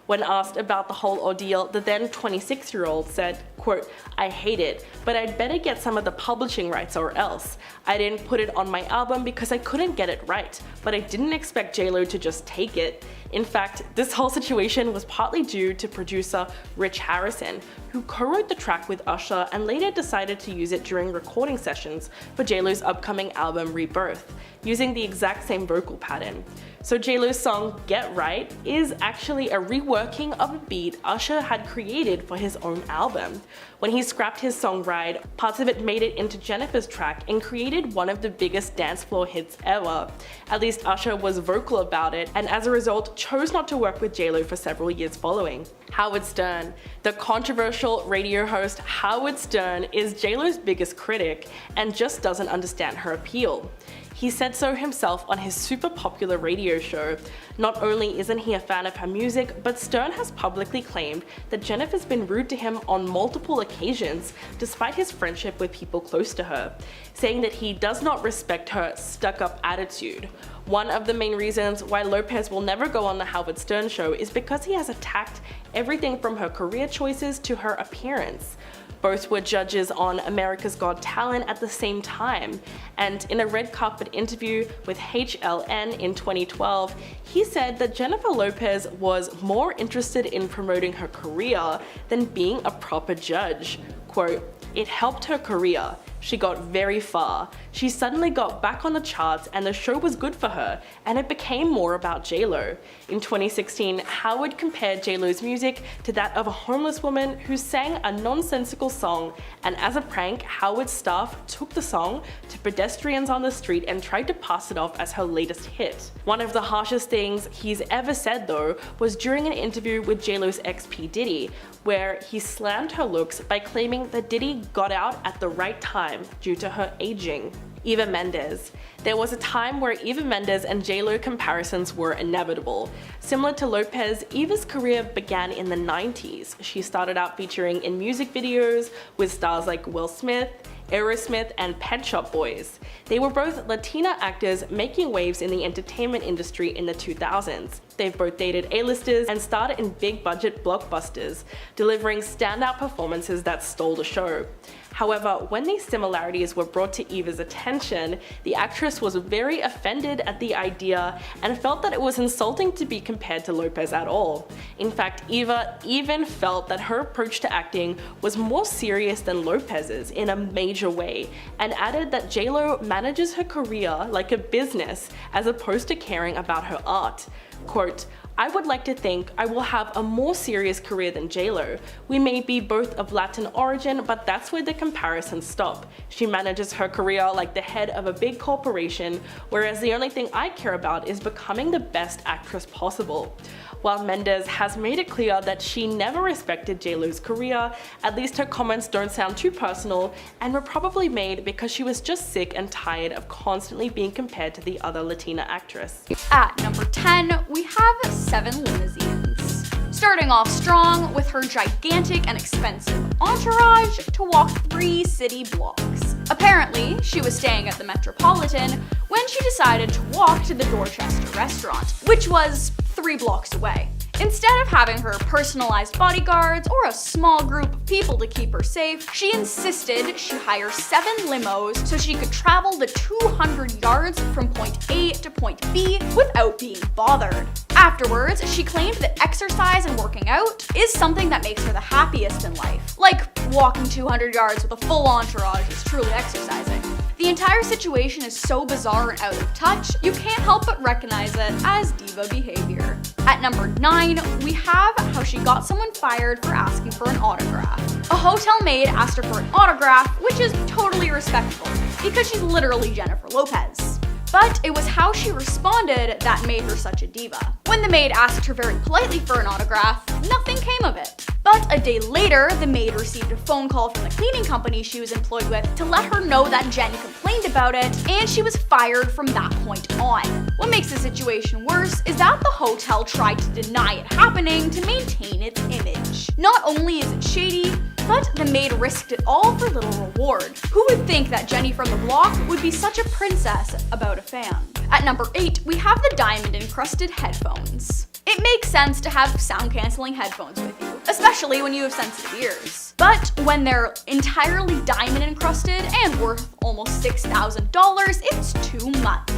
When asked about the whole ordeal, the then 26-year-old said, quote, "I hate it, but I'd better get some of the publishing rights or else. I didn't put it on my album because I couldn't get it right, but I didn't expect J-Lo to just take it." In fact, this whole situation was partly due to producer Rich Harrison, who co-wrote the track with Usher and later decided to use it during recording sessions for J-Lo's upcoming album Rebirth, using the exact same vocal pattern. So J-Lo's song Get Right is actually a reworking of a beat Usher had created for his own album. When he scrapped his song Ride, parts of it made it into Jennifer's track and created one of the biggest dance floor hits ever. At least Usher was vocal about it, and as a result chose not to work with J-Lo for several years following. Howard Stern. The controversial radio host Howard Stern is J-Lo's biggest critic and just doesn't understand her appeal. He said so himself on his super popular radio show. Not only isn't he a fan of her music, but Stern has publicly claimed that Jennifer's been rude to him on multiple occasions, despite his friendship with people close to her, saying that he does not respect her stuck-up attitude. One of the main reasons why Lopez will never go on the Howard Stern show is because he has attacked everything from her career choices to her appearance. Both were judges on America's Got Talent at the same time, and in a red carpet interview with HLN in 2012, he said that Jennifer Lopez was more interested in promoting her career than being a proper judge. Quote, "It helped her career. She got very far. She suddenly got back on the charts and the show was good for her, and it became more about J-Lo." In 2016, Howard compared J-Lo's music to that of a homeless woman who sang a nonsensical song, and as a prank, Howard's staff took the song to pedestrians on the street and tried to pass it off as her latest hit. One of the harshest things he's ever said though was during an interview with J-Lo's ex P. Diddy, where he slammed her looks by claiming that Diddy got out at the right time due to her aging. Eva Mendes. There was a time where Eva Mendes and J-Lo comparisons were inevitable. Similar to Lopez, Eva's career began in the 90s. She started out featuring in music videos with stars like Will Smith, Aerosmith, and Pet Shop Boys. They were both Latina actors making waves in the entertainment industry in the 2000s. They've both dated A-listers and starred in big-budget blockbusters, delivering standout performances that stole the show. However, when these similarities were brought to Eva's attention, the actress was very offended at the idea and felt that it was insulting to be compared to Lopez at all. In fact, Eva even felt that her approach to acting was more serious than Lopez's in a major way, and added that J-Lo manages her career like a business as opposed to caring about her art. Quote, "I would like to think I will have a more serious career than J-Lo. We may be both of Latin origin, but that's where the comparisons stop. She manages her career like the head of a big corporation, whereas the only thing I care about is becoming the best actress possible." While Mendes has made it clear that she never respected JLo's career, at least her comments don't sound too personal and were probably made because she was just sick and tired of constantly being compared to the other Latina actress. At number 10, we have 7 limousines. Starting off strong with her gigantic and expensive entourage to walk 3 city blocks. Apparently, she was staying at the Metropolitan when she decided to walk to the Dorchester restaurant, which was 3 blocks away. Instead of having her personalized bodyguards or a small group of people to keep her safe, she insisted she hire 7 limos so she could travel the 200 yards from point A to point B without being bothered. Afterwards, she claimed that exercise and working out is something that makes her the happiest in life. Like walking 200 yards with a full entourage is truly exercising. The entire situation is so bizarre and out of touch, you can't help but recognize it as diva behavior. At number 9, we have how she got someone fired for asking for an autograph. A hotel maid asked her for an autograph, which is totally respectable, because she's literally Jennifer Lopez. But it was how she responded that made her such a diva. When the maid asked her very politely for an autograph, nothing came of it. But a day later, the maid received a phone call from the cleaning company she was employed with to let her know that Jen complained about it, and she was fired from that point on. What makes the situation worse is that the hotel tried to deny it happening to maintain its image. Not only is it shady, but the maid risked it all for little reward. Who would think that Jenny from the block would be such a princess about a fan? At number 8, we have the diamond-encrusted headphones. It makes sense to have sound-canceling headphones with you, especially when you have sensitive ears. But when they're entirely diamond-encrusted and worth almost $6,000, it's too much.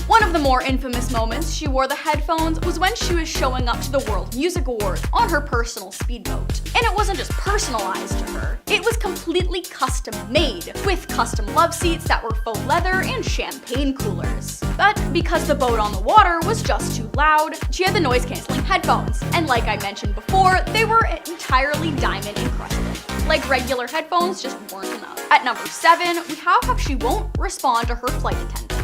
One of the more infamous moments she wore the headphones was when she was showing up to the World Music Awards on her personal speedboat. And it wasn't just personalized to her, it was completely custom made, with custom love seats that were faux leather and champagne coolers. But because the boat on the water was just too loud, she had the noise canceling headphones. And like I mentioned before, they were entirely diamond encrusted. Like regular headphones just weren't enough. At number 7, we have how she won't respond to her flight attendants.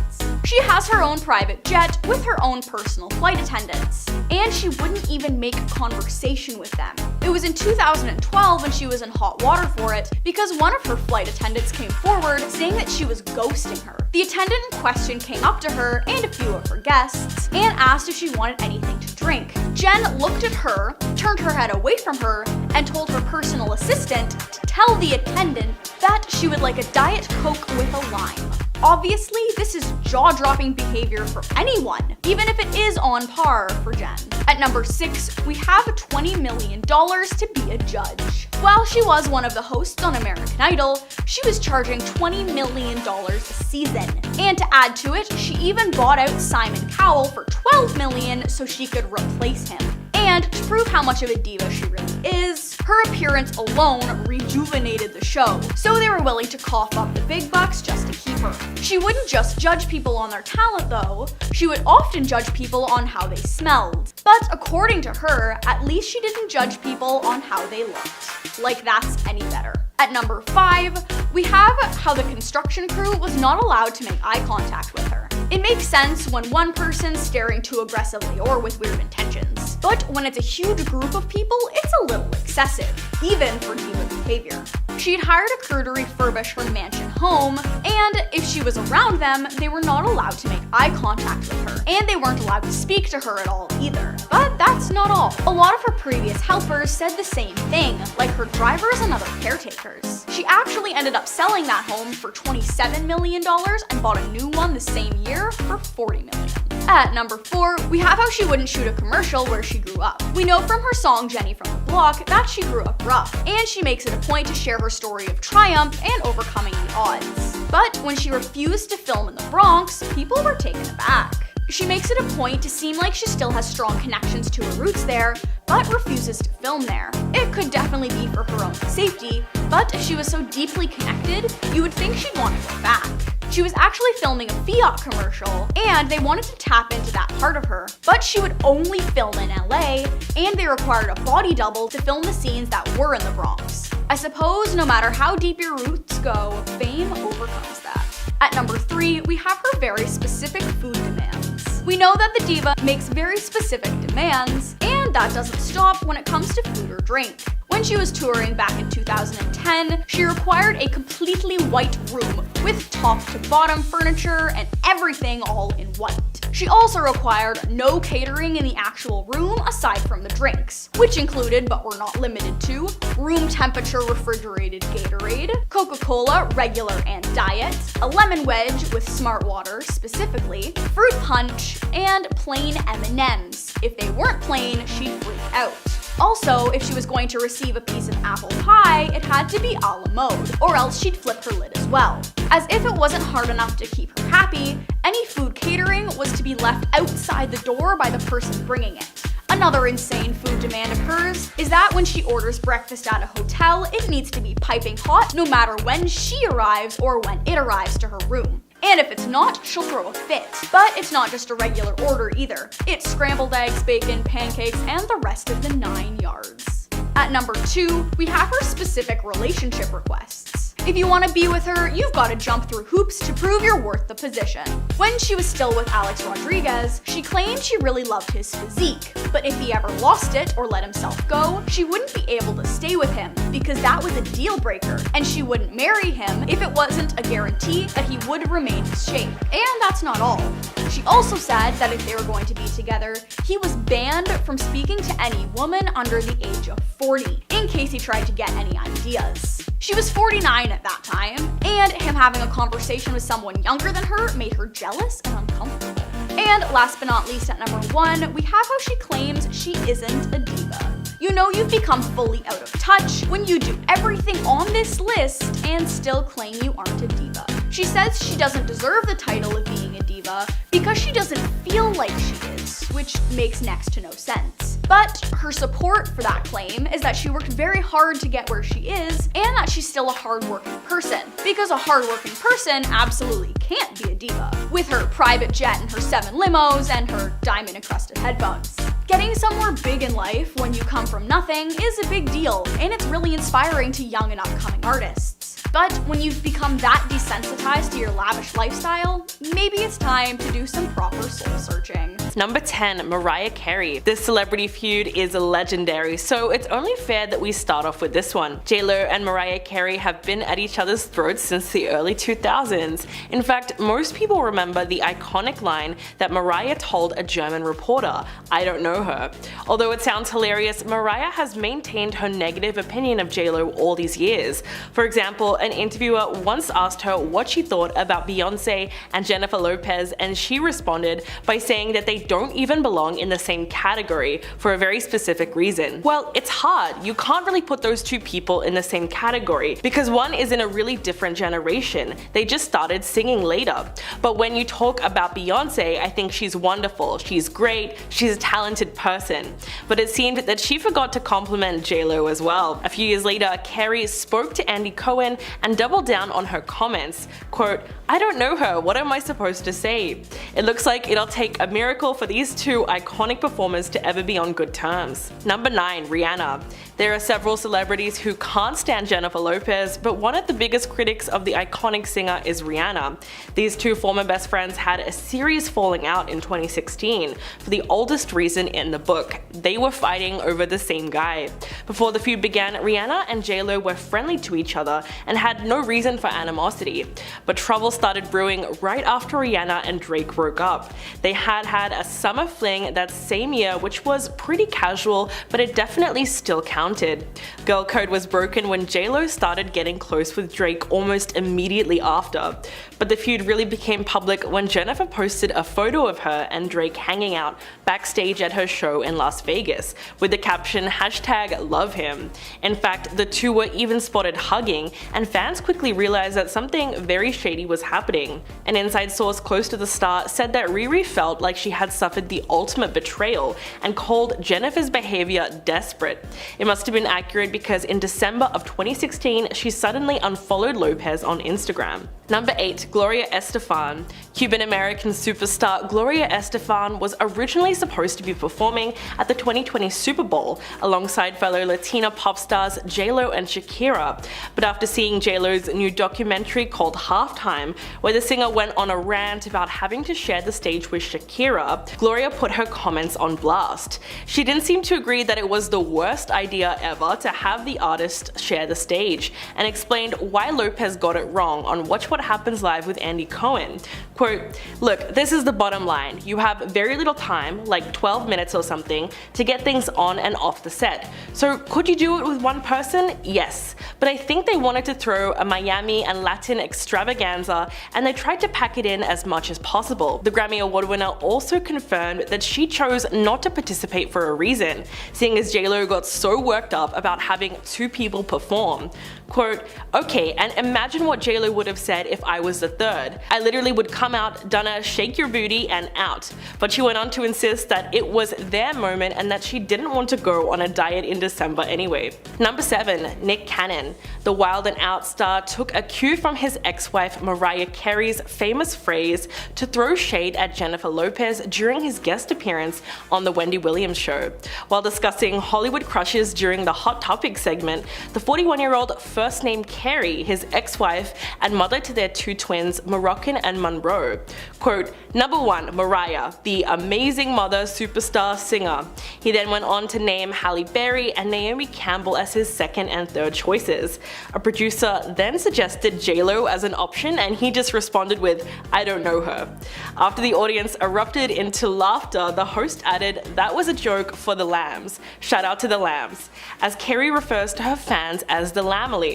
She has her own private jet with her own personal flight attendants, and she wouldn't even make conversation with them. It was in 2012 when she was in hot water for it because one of her flight attendants came forward saying that she was ghosting her. The attendant in question came up to her and a few of her guests and asked if she wanted anything to drink. Jen looked at her, turned her head away from her, and told her personal assistant to tell the attendant that she would like a Diet Coke with a lime. Obviously, this is jaw-dropping behavior for anyone, even if it is on par for Jen. At number 6, we have $20 million to be a judge. While she was one of the hosts on American Idol, she was charging $20 million a season. And to add to it, she even bought out Simon Cowell for $12 million so she could replace him. And to prove how much of a diva she really is, her appearance alone rejuvenated the show, so they were willing to cough up the big bucks just to keep her. She wouldn't just judge people on their talent though, she would often judge people on how they smelled. But according to her, at least she didn't judge people on how they looked. Like that's any better. At number 5, we have how the construction crew was not allowed to make eye contact with her. It makes sense when one person's staring too aggressively or with weird intentions. But when it's a huge group of people, it's a little excessive, even for diva behavior. She'd hired a crew to refurbish her mansion home, and if she was around them, they were not allowed to make eye contact with her, and they weren't allowed to speak to her at all either. But that's not all. A lot of her previous helpers said the same thing, like her drivers and other caretakers. She actually ended up selling that home for $27 million and bought a new one the same year for $40 million. At number 4, we have how she wouldn't shoot a commercial where she grew up. We know from her song Jenny from the Block that she grew up rough, and she makes it a point to share her story of triumph and overcoming the odds. But when she refused to film in the Bronx, people were taken aback. She makes it a point to seem like she still has strong connections to her roots there, but refuses to film there. It could definitely be for her own safety, but if she was so deeply connected, you would think she'd want to go back. She was actually filming a Fiat commercial, and they wanted to tap into that part of her, but she would only film in LA, and they required a body double to film the scenes that were in the Bronx. I suppose no matter how deep your roots go, fame overcomes that. At number 3, we have her very specific food demands. We know that the diva makes very specific demands, and that doesn't stop when it comes to food or drink. When she was touring back in 2010, she required a completely white room with top to bottom furniture and everything all in white. She also required no catering in the actual room aside from the drinks, which included, but were not limited to, room temperature refrigerated Gatorade, Coca-Cola regular and diet, a lemon wedge with smart water specifically, fruit punch, and plain M&Ms. If they weren't plain, she'd freak out. Also, if she was going to receive a piece of apple pie, it had to be a la mode, or else she'd flip her lid as well. As if it wasn't hard enough to keep her happy, any food catering was to be left outside the door by the person bringing it. Another insane food demand occurs is that when she orders breakfast at a hotel, it needs to be piping hot no matter when she arrives or when it arrives to her room. And if it's not, she'll throw a fit. But it's not just a regular order either. It's scrambled eggs, bacon, pancakes, and the rest of the 9 yards. At number 2, we have her specific relationship requests. If you want to be with her, you've got to jump through hoops to prove you're worth the position. When she was still with Alex Rodriguez, she claimed she really loved his physique, but if he ever lost it or let himself go, she wouldn't be able to stay with him because that was a deal breaker, and she wouldn't marry him if it wasn't a guarantee that he would remain his shape. And that's not all. She also said that if they were going to be together, he was banned from speaking to any woman under the age of 40, in case he tried to get any ideas. She was 49 at that time, and him having a conversation with someone younger than her made her jealous and uncomfortable. And last but not least, at number 1, we have how she claims she isn't a diva. You know you've become fully out of touch when you do everything on this list and still claim you aren't a diva. She says she doesn't deserve the title of being a diva because she doesn't feel like she is, which makes next to no sense. But her support for that claim is that she worked very hard to get where she is and that she's still a hardworking person, because a hardworking person absolutely can't be a diva, with her private jet and her 7 limos and her diamond-encrusted headphones. Getting somewhere big in life when you come from nothing is a big deal, and it's really inspiring to young and upcoming artists. But when you've become that desensitized to your lavish lifestyle, maybe it's time to do some proper soul searching. Number 10, Mariah Carey. This celebrity feud is legendary, so it's only fair that we start off with this one. J-Lo and Mariah Carey have been at each other's throats since the early 2000s. In fact, most people remember the iconic line that Mariah told a German reporter, "I don't know her." Although it sounds hilarious, Mariah has maintained her negative opinion of J-Lo all these years. For example, an interviewer once asked her what she thought about Beyonce and Jennifer Lopez, and she responded by saying that they don't even belong in the same category for a very specific reason. Well, it's hard. You can't really put those two people in the same category because one is in a really different generation. They just started singing later. But when you talk about Beyonce, I think she's wonderful. She's great. She's a talented person. But it seemed that she forgot to compliment J-Lo as well. A few years later, Carey spoke to Andy Cohen and doubled down on her comments. Quote, "I don't know her, what am I supposed to say? It looks like it'll take a miracle for these two iconic performers to ever be on good terms." Number 9, Rihanna. There are several celebrities who can't stand Jennifer Lopez, but one of the biggest critics of the iconic singer is Rihanna. These two former best friends had a serious falling out in 2016 for the oldest reason in the book. They were fighting over the same guy. Before the feud began, Rihanna and J-Lo were friendly to each other and had no reason for animosity. But trouble started brewing right after Rihanna and Drake broke up. They had a summer fling that same year, which was pretty casual, but it definitely still counted. Girl code was broken when J-Lo started getting close with Drake almost immediately after. But the feud really became public when Jennifer posted a photo of her and Drake hanging out backstage at her show in Las Vegas with the caption #LoveHim. In fact, the two were even spotted hugging, and fans quickly realized that something very shady was happening. An inside source close to the star said that Riri felt like she had suffered the ultimate betrayal and called Jennifer's behavior desperate. It must must have been accurate because in December of 2016, she suddenly unfollowed Lopez on Instagram. Number 8. Gloria Estefan. Cuban-American superstar Gloria Estefan was originally supposed to be performing at the 2020 Super Bowl alongside fellow Latina pop stars J-Lo and Shakira, but after seeing J-Lo's new documentary called Halftime, where the singer went on a rant about having to share the stage with Shakira, Gloria put her comments on blast. She didn't seem to agree that it was the worst idea ever to have the artist share the stage, and explained why Lopez got it wrong on Watch What Happens Live with Andy Cohen. Quote, "Look, this is the bottom line. You have very little time, like 12 minutes or something, to get things on and off the set. So could you do it with one person? Yes. But I think they wanted to throw a Miami and Latin extravaganza, and they tried to pack it in as much as possible." The Grammy Award winner also confirmed that she chose not to participate for a reason, seeing as J-Lo got so worked up about having 2 people perform. Quote, "Okay, and imagine what J-Lo would have said if I was the third. I literally would come out, done a shake your booty and out." But she went on to insist that it was their moment and that she didn't want to go on a diet in December anyway. Number 7. Nick Cannon. The Wild and Out star took a cue from his ex-wife Mariah Carey's famous phrase to throw shade at Jennifer Lopez during his guest appearance on The Wendy Williams Show. While discussing Hollywood crushes during the Hot Topic segment, the 41-year-old first named Carey, his ex-wife and mother to their 2 twins, Moroccan and Monroe. Quote, "Number 1, Mariah, the amazing mother, superstar, singer." He then went on to name Halle Berry and Naomi Campbell as his second and third choices. A producer then suggested J-Lo as an option, and he just responded with, "I don't know her." After the audience erupted into laughter, the host added, "That was a joke for the lambs. Shout out to the lambs," as Carey refers to her fans as the Lamely.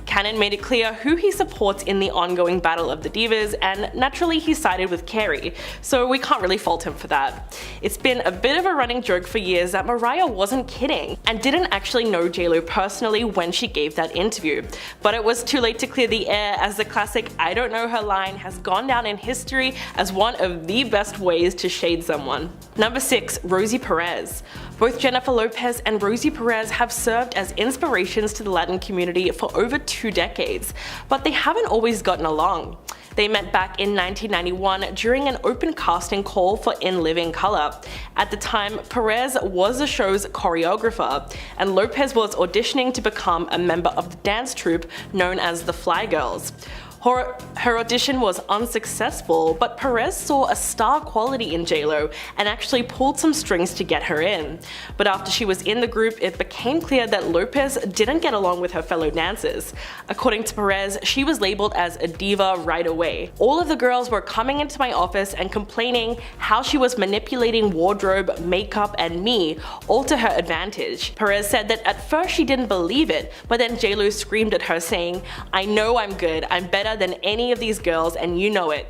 Cannon made it clear who he supports in the ongoing battle of the divas, and naturally he sided with Carey, so we can't really fault him for that. It's been a bit of a running joke for years that Mariah wasn't kidding and didn't actually know J-Lo personally when she gave that interview, but it was too late to clear the air, as the classic "I don't know her" line has gone down in history as one of the best ways to shade someone. Number 6. Rosie Perez. Both Jennifer Lopez and Rosie Perez have served as inspirations to the Latin community for over 2 decades, but they haven't always gotten along. They met back in 1991 during an open casting call for In Living Color. At the time, Perez was the show's choreographer, and Lopez was auditioning to become a member of the dance troupe known as the Fly Girls. Her audition was unsuccessful, but Perez saw a star quality in J-Lo and actually pulled some strings to get her in. But after she was in the group, it became clear that Lopez didn't get along with her fellow dancers. According to Perez, she was labeled as a diva right away. "All of the girls were coming into my office and complaining how she was manipulating wardrobe, makeup, and me, all to her advantage." Perez said that at first she didn't believe it, but then J-Lo screamed at her saying, "I know I'm good, I'm better than any of these girls and you know it."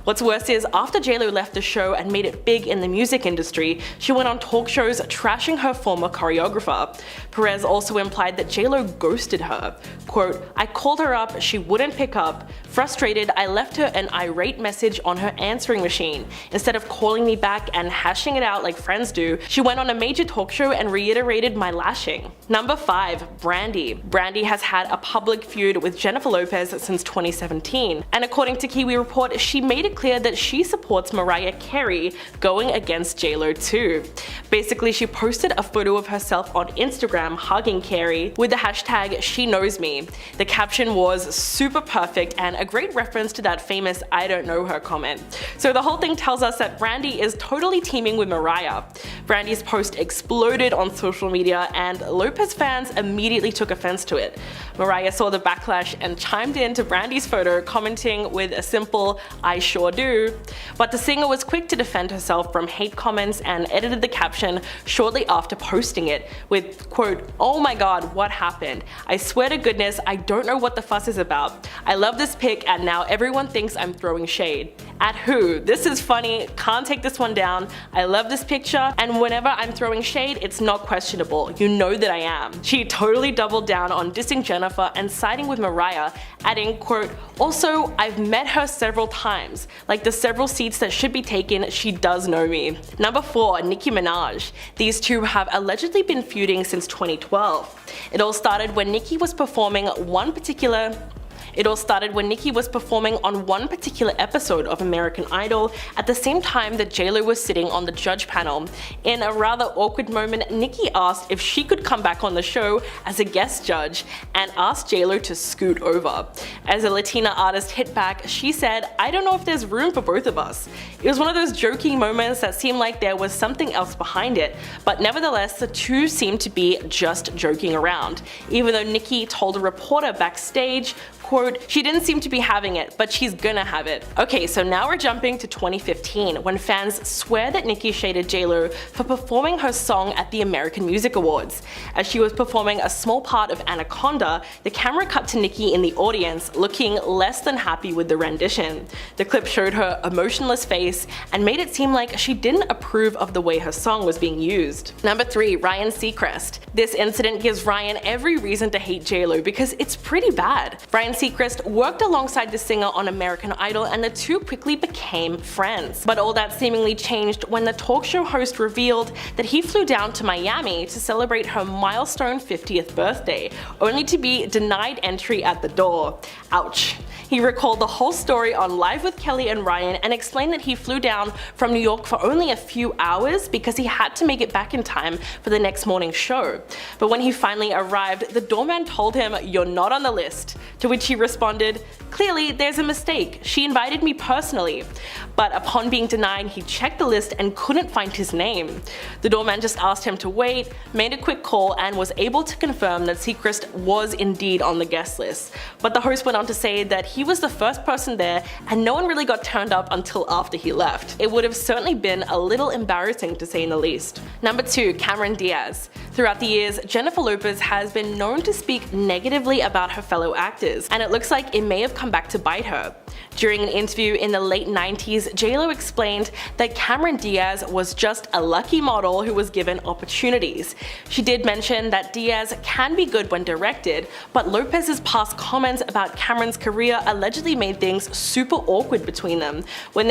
What's worse is, after J-Lo left the show and made it big in the music industry, she went on talk shows trashing her former choreographer. Perez also implied that J-Lo ghosted her. Quote, "I called her up, she wouldn't pick up. Frustrated, I left her an irate message on her answering machine. Instead of calling me back and hashing it out like friends do, she went on a major talk show and reiterated my lashing." Number 5. Brandy. Brandy has had a public feud with Jennifer Lopez since 2017, and according to Kiwi Report, she made it clear that she supports Mariah Carey going against J-Lo too. Basically, she posted a photo of herself on Instagram hugging Carey with the hashtag #SheKnowsMe. The caption was super perfect and a great reference to that famous "I don't know her" comment. So the whole thing tells us that Brandy is totally teaming with Mariah. Brandy's post exploded on social media and Lopez fans immediately took offense to it. Mariah saw the backlash and chimed in to Brandy's photo, commenting with a simple "I sure do." But the singer was quick to defend herself from hate comments and edited the caption shortly after posting it with, quote, "Oh my god, what happened? I swear to goodness, I don't know what the fuss is about. I love this pic and now everyone thinks I'm throwing shade. At who? This is funny, can't take this one down. I love this picture, and whenever I'm throwing shade, it's not questionable. You know that I am. She totally doubled down on dissing Jennifer and siding with Mariah, adding, quote, also, I've met her several times. Like the several seats that should be taken, she does know me. Number 4, Nicki Minaj. These two have allegedly been feuding since 2012. It all started when Nicki was performing on one particular episode of American Idol at the same time that JLo was sitting on the judge panel. In a rather awkward moment, Nicki asked if she could come back on the show as a guest judge and asked JLo to scoot over. As a Latina artist hit back, she said, I don't know if there's room for both of us. It was one of those joking moments that seemed like there was something else behind it, but nevertheless the two seemed to be just joking around, even though Nicki told a reporter backstage, quote, she didn't seem to be having it, but she's gonna have it. Okay, so now we're jumping to 2015 when fans swear that Nicki shaded JLo for performing her song at the American Music Awards. As she was performing a small part of Anaconda, the camera cut to Nicki in the audience looking less than happy with the rendition. The clip showed her emotionless face and made it seem like she didn't approve of the way her song was being used. Number 3, Ryan Seacrest. This incident gives Ryan every reason to hate JLo because it's pretty bad. Ryan Seacrest worked alongside the singer on American Idol and the two quickly became friends. But all that seemingly changed when the talk show host revealed that he flew down to Miami to celebrate her milestone 50th birthday, only to be denied entry at the door. Ouch. He recalled the whole story on Live with Kelly and Ryan and explained that he flew down from New York for only a few hours because he had to make it back in time for the next morning's show. But when he finally arrived, the doorman told him, "You're not on the list," to which he responded, "Clearly, there's a mistake. She invited me personally." But upon being denied, he checked the list and couldn't find his name. The doorman just asked him to wait, made a quick call, and was able to confirm that Seacrest was indeed on the guest list. But the host went on to say that he was the first person there and no one really got turned up until after he left. It would have certainly been a little embarrassing to say the least. Number 2, Cameron Diaz. Throughout the years, Jennifer Lopez has been known to speak negatively about her fellow actors, and it looks like it may have come back to bite her. During an interview in the late 90s, JLo explained that Cameron Diaz was just a lucky model who was given opportunities. She did mention that Diaz can be good when directed, but Lopez's past comments about Cameron's career allegedly made things super awkward between them when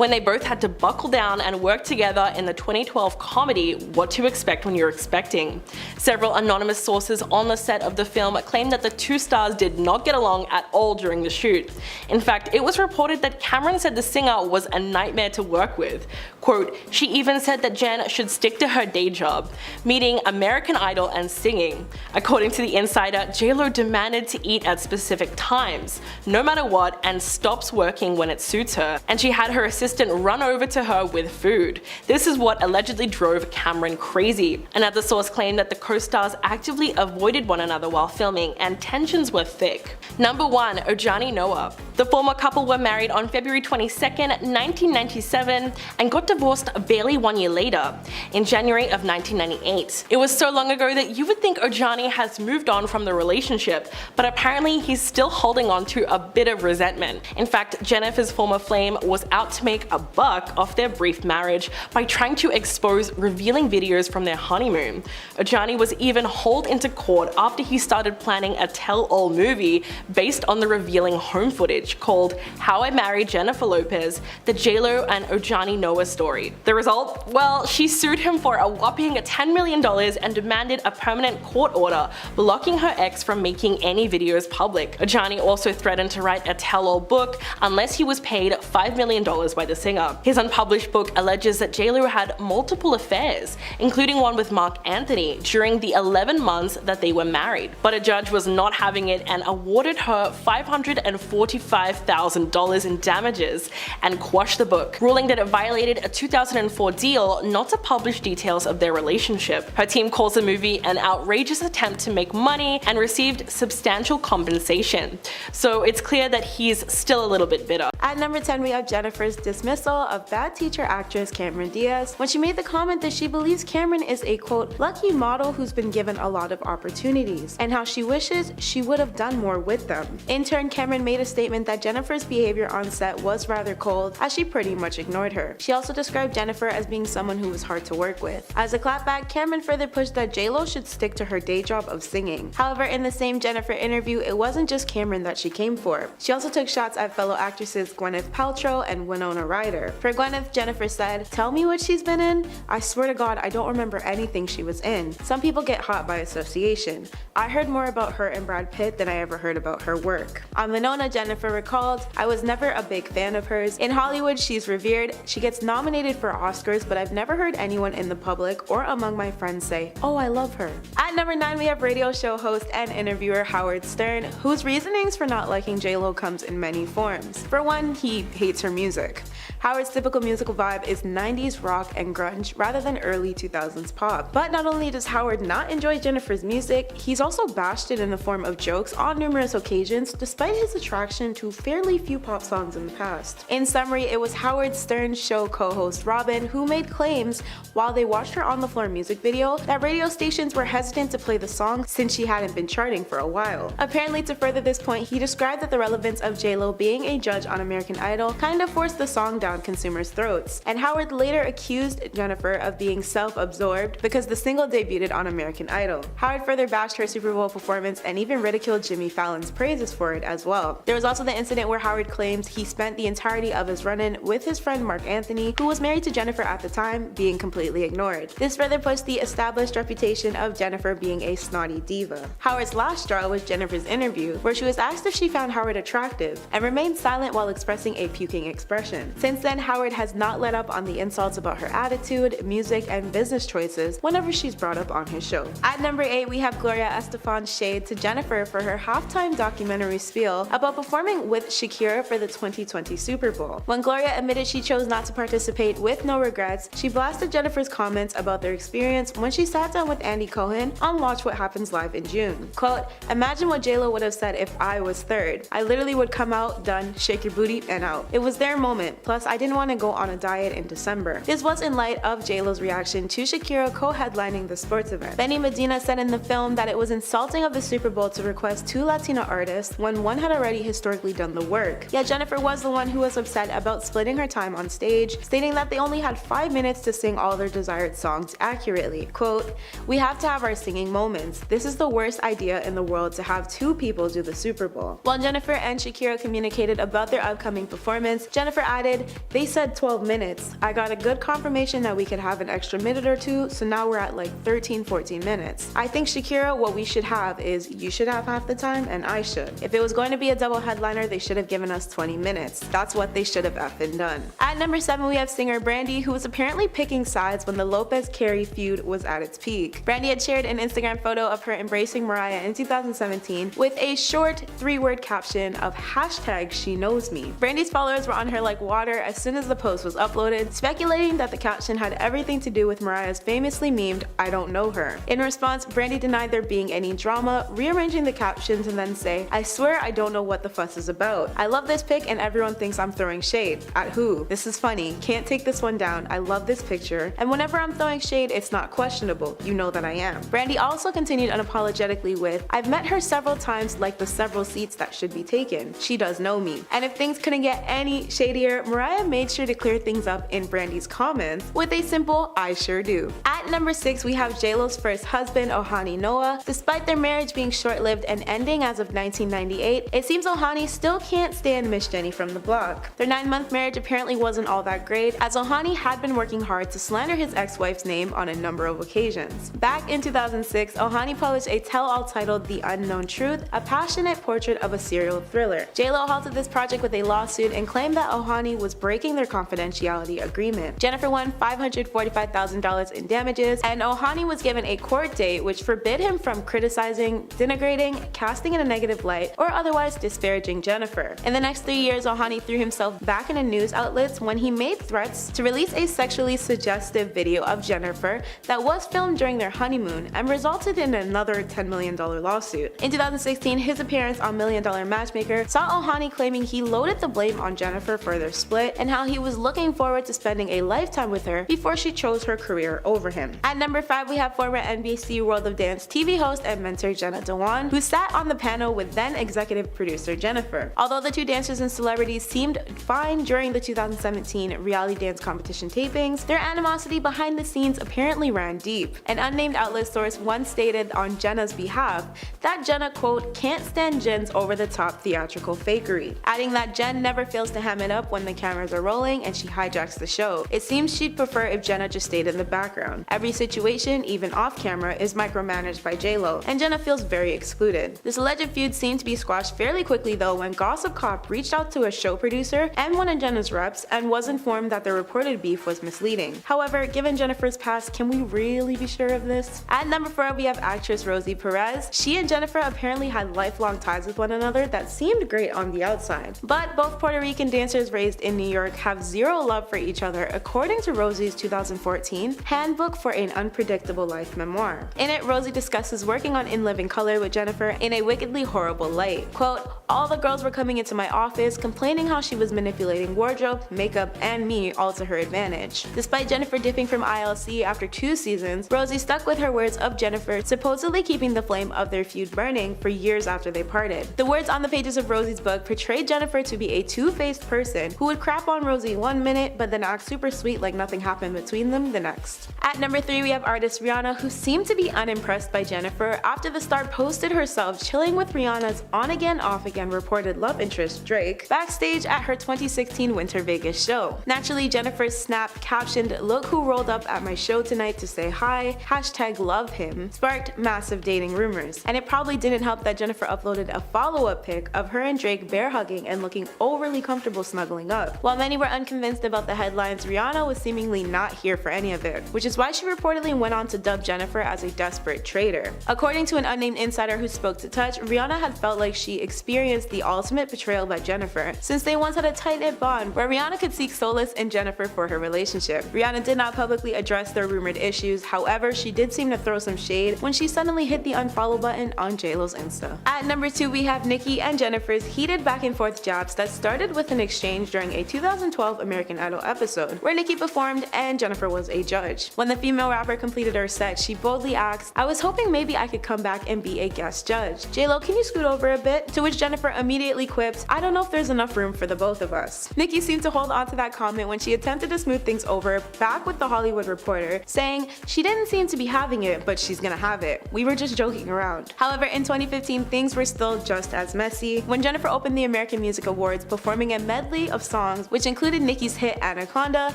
they both had to buckle down and work together in the 2012 comedy What to Expect When You're Expecting. Several anonymous sources on the set of the film claimed that the two stars did not get along at all during the shoot. In fact, it was reported that Cameron said the singer was a nightmare to work with. Quote, she even said that Jen should stick to her day job, meaning American Idol and singing. According to The Insider, JLo demanded to eat at specific times, no matter what, and stops working when it suits her, and she had her assistant run over to her with food. This is what allegedly drove Cameron crazy. Another source claimed that the co-stars actively avoided one another while filming and tensions were thick. Number 1, Ojani Noah. The former couple were married on February 22nd, 1997 and got divorced barely 1 year later, in January of 1998. It was so long ago that you would think Ojani has moved on from the relationship, but apparently he's still holding on to a bit of resentment. In fact, Jennifer's former flame was out to make a buck off their brief marriage by trying to expose revealing videos from their honeymoon. Ojani was even hauled into court after he started planning a tell-all movie based on the revealing home footage called How I Married Jennifer Lopez, the JLo and Ojani Noah story. The result? Well, she sued him for a whopping $10 million and demanded a permanent court order blocking her ex from making any videos public. Ojani also threatened to write a tell-all book unless he was paid $5 million by the singer. His unpublished book alleges that JLo had multiple affairs, including one with Mark Anthony, during the 11 months that they were married. But a judge was not having it and awarded her $545,000 in damages and quashed the book, ruling that it violated a 2004 deal not to publish details of their relationship. Her team calls the movie an outrageous attempt to make money and received substantial compensation. So it's clear that he's still a little bit bitter. At number 10, we have Jennifer's dismissal of bad teacher actress Cameron Diaz when she made the comment that she believes Cameron is a quote, lucky model who's been given a lot of opportunities, and how she wishes she would have done more with them. In turn, Cameron made a statement that Jennifer's behavior on set was rather cold, as she pretty much ignored her. She also described Jennifer as being someone who was hard to work with. As a clapback, Cameron further pushed that J-Lo should stick to her day job of singing. However, in the same Jennifer interview, it wasn't just Cameron that she came for. She also took shots at fellow actresses Gwyneth Paltrow and Winona Ryder. For Gwyneth, Jennifer said, "Tell me what she's been in? I swear to God, I don't remember anything she was in. Some people get hot by association. I heard more about her and Brad Pitt than I ever heard about her work." On Winona, Jennifer recalled, "I was never a big fan of hers. In Hollywood, she's revered. She gets nominated for Oscars, but I've never heard anyone in the public or among my friends say, oh, I love her." At number 9, we have radio show host and interviewer Howard Stern, whose reasonings for not liking J-Lo comes in many forms. For one, he hates her music. Howard's typical musical vibe is 90s rock and grunge rather than early 2000s pop. But not only does Howard not enjoy Jennifer's music, he's also bashed it in the form of jokes on numerous occasions, despite his attraction to fairly few pop songs in the past. In summary, it was Howard Stern's show co-host Robin who made claims while they watched her on the floor music video that radio stations were hesitant to play the song since she hadn't been charting for a while. Apparently, to further this point, he described that the relevance of J-Lo being a judge on American Idol kind of forced the song down consumers' throats, and Howard later accused Jennifer of being self-absorbed because the single debuted on American Idol. Howard further bashed her Super Bowl performance and even ridiculed Jimmy Fallon's praises for it as well. There was also the incident where Howard claims he spent the entirety of his run-in with his friend Mark Anthony, who was married to Jennifer at the time, being completely ignored. This further pushed the established reputation of Jennifer being a snotty diva. Howard's last straw was Jennifer's interview, where she was asked if she found Howard attractive, and remained silent while expressing a puking expression. Since then, Howard has not let up on the insults about her attitude, music, and business choices whenever she's brought up on his show. At number 8, we have Gloria Estefan's shade to Jennifer for her halftime documentary spiel about performing with Shakira for the 2020 Super Bowl. When Gloria admitted she chose not to participate with no regrets, she blasted Jennifer's comments about their experience when she sat down with Andy Cohen on Watch What Happens Live in June. Quote, "Imagine what J-Lo would have said if I was third. I literally would come out, done, shake your booty, and out. It was their moment, plus I didn't want to go on a diet in December." This was in light of J-Lo's reaction to Shakira co-headlining the sports event. Benny Medina said in the film that it was insulting of the Super Bowl to request 2 Latina artists when one had already historically done the work. Yet Jennifer was the one who was upset about splitting her time on stage, stating that they only had 5 minutes to sing all their desired songs accurately. Quote, "We have to have our singing moments. This is the worst idea in the world to have 2 people do the Super Bowl." While Jennifer and Shakira communicated about their upcoming performance, Jennifer added, "They said 12 minutes. I got a good confirmation that we could have an extra minute or 2, so now we're at like 13-14 minutes. I think Shakira, what we should have is you should have half the time and I should. If it was going to be a double headliner, they should have given us 20 minutes. That's what they should have effing done." At number 7, we have singer Brandy, who was apparently picking sides when the Lopez-Carey feud was at its peak. Brandy had shared an Instagram photo of her embracing Mariah in 2017 with a short 3-word caption of #SheKnows Me. Brandy's followers were on her like water as soon as the post was uploaded, speculating that the caption had everything to do with Mariah's famously memed "I don't know her." In response, Brandy denied there being any drama, rearranging the captions and then say, "I swear I don't know what the fuss is about. I love this pic and everyone thinks I'm throwing shade. At who? This is funny. Can't take this one down. I love this picture. And whenever I'm throwing shade, it's not questionable. You know that I am." Brandy also continued unapologetically with, "I've met her several times like the several seats that should be taken. She does know me." And if things couldn't get any shadier, Mariah made sure to clear things up in Brandy's comments with a simple "I sure do." At number 6, we have J-Lo's first husband, Ohani Noah. Despite their marriage being short-lived and ending as of 1998, it seems Ohani still can't stand Miss Jenny from the block. Their 9-month marriage apparently wasn't all that great, as Ohani had been working hard to slander his ex-wife's name on a number of occasions. Back in 2006, Ohani published a tell-all titled The Unknown Truth, a passionate portrait of a serial thriller. J-Lo halted this project with a lawsuit and claimed that Ohani was breaking their confidentiality agreement. Jennifer won $545,000 in damages, and Ohani was given a court date which forbid him from criticizing, denigrating, casting in a negative light, or otherwise disparaging Jennifer. In the next 3 years, Ohani threw himself back into news outlets when he made threats to release a sexually suggestive video of Jennifer that was filmed during their honeymoon and resulted in another $10 million lawsuit. In 2016, his appearance on $1 Million Matchmaker saw Ohani claiming he loaded the blame on Jennifer for their split, it and how he was looking forward to spending a lifetime with her before she chose her career over him. At number 5, we have former NBC World of Dance TV host and mentor Jenna Dewan, who sat on the panel with then executive producer Benifer. Although the two dancers and celebrities seemed fine during the 2017 reality dance competition tapings, their animosity behind the scenes apparently ran deep. An unnamed outlet source once stated on Jenna's behalf that Jenna, quote, can't stand Jen's over-the-top theatrical fakery, adding that Jen never fails to ham it up when the cameras are rolling and she hijacks the show. It seems she'd prefer if Jenna just stayed in the background. Every situation, even off camera, is micromanaged by J-Lo, and Jenna feels very excluded. This alleged feud seemed to be squashed fairly quickly though when Gossip Cop reached out to a show producer and one of Jenna's reps and was informed that the reported beef was misleading. However, given Jennifer's past, can we really be sure of this? At number 4, we have actress Rosie Perez. She and Jennifer apparently had lifelong ties with one another that seemed great on the outside. But both Puerto Rican dancers raised in New York have zero love for each other, according to Rosie's 2014 Handbook for an Unpredictable Life memoir. In it, Rosie discusses working on In Living Color with Jennifer in a wickedly horrible light. Quote, all the girls were coming into my office complaining how she was manipulating wardrobe, makeup, and me all to her advantage. Despite Jennifer dipping from ILC after 2 seasons, Rosie stuck with her words of Jennifer supposedly keeping the flame of their feud burning for years after they parted. The words on the pages of Rosie's book portrayed Jennifer to be a two-faced person who would crap on Rosie 1 minute but then act super sweet like nothing happened between them the next. At number 3, we have artist Rihanna, who seemed to be unimpressed by Jennifer after the star posted herself chilling with Rihanna's on-again off-again reported love interest Drake backstage at her 2016 Winter Vegas show. Naturally, Jennifer's snap captioned, "Look who rolled up at my show tonight to say hi, #LoveHim," sparked massive dating rumors. And it probably didn't help that Jennifer uploaded a follow-up pic of her and Drake bear hugging and looking overly comfortable snuggling up. While many were unconvinced about the headlines, Rihanna was seemingly not here for any of it, which is why she reportedly went on to dub Jennifer as a desperate traitor. According to an unnamed insider who spoke to Touch, Rihanna had felt like she experienced the ultimate betrayal by Jennifer, since they once had a tight-knit bond where Rihanna could seek solace in Jennifer for her relationship. Rihanna did not publicly address their rumored issues, however, she did seem to throw some shade when she suddenly hit the unfollow button on J-Lo's Insta. At number 2, we have Nicki and Jennifer's heated back and forth jabs that started with an exchange during a 2012 American Idol episode, where Nicki performed and Jennifer was a judge. When the female rapper completed her set, she boldly asked, "I was hoping maybe I could come back and be a guest judge. J-Lo, can you scoot over a bit?" To which Jennifer immediately quips, "I don't know if there's enough room for the both of us." Nicki seemed to hold on to that comment when she attempted to smooth things over back with The Hollywood Reporter, saying, "She didn't seem to be having it, but she's gonna have it. We were just joking around." However, in 2015, things were still just as messy when Jennifer opened the American Music Awards performing a medley of songs which included Nicki's hit Anaconda.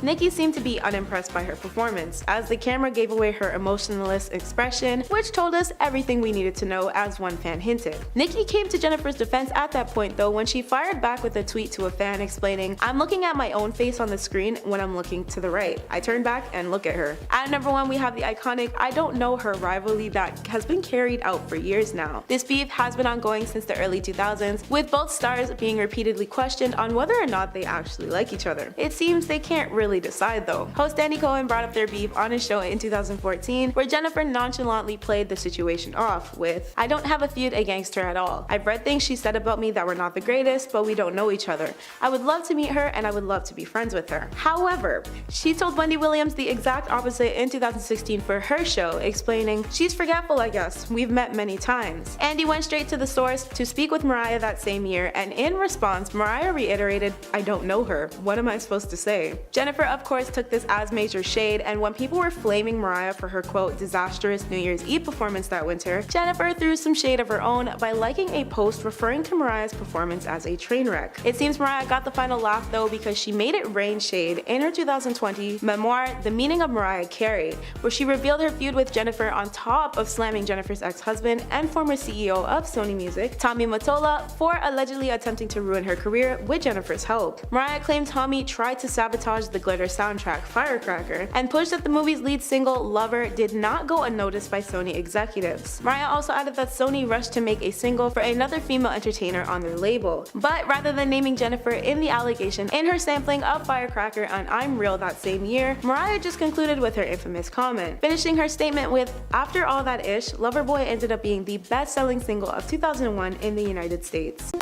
Nicki seemed to be unimpressed by her performance, as the camera gave away her emotionless expression, which told us everything we needed to know, as one fan hinted. Nicki came to Jennifer's defense at that point though when she fired back with a tweet to a fan explaining, "I'm looking at my own face on the screen when I'm looking to the right. I turn back and look at her." At number 1, we have the iconic I Don't Know Her rivalry that has been carried out for years now. This beef has been ongoing since the early 2000s, with both stars being repeatedly questioned on whether or not they actually like each other. It seems they can't really decide though. Host Andy Cohen brought up their beef on his show in 2014, where Jennifer nonchalantly played the situation off with, "I don't have a feud against her at all. I've read things she said about me that were not the greatest, but we don't know each other. I would love to meet her and I would love to be friends with her." However, she told Wendy Williams the exact opposite in 2016 for her show, explaining, "She's forgetful, I guess. We've met many times." Andy went straight to the source to speak with Mariah that same year, and in response, Mariah reiterated, "I don't know her. What am I supposed to say?" Jennifer, of course, took this as major shade, and when people were flaming Mariah for her quote disastrous New Year's Eve performance that winter, Jennifer threw some shade of her own by liking a post referring to Mariah's performance as a train wreck. It seems Mariah got the final laugh though because she made it rain shade in her 2020 memoir, The Meaning of Mariah Carey, where she revealed her feud with Jennifer on top of slamming Jennifer's ex-husband and former CEO of Sony Music, Tommy Mottola, for allegedly attempting to ruin her career with Jennifer's help. Mariah claimed Tommy tried to sabotage the glitter soundtrack Firecracker and pushed that the movie's lead single Lover did not go unnoticed by Sony executives. Mariah also added that Sony rushed to make a single for another female entertainer on their label, but rather than naming Jennifer in the allegation in her sampling of Firecracker on I'm Real that same year, Mariah just concluded with her infamous comment, finishing her statement with, "After all that ish, Loverboy ended up being the best-selling single of 2001 in the United States."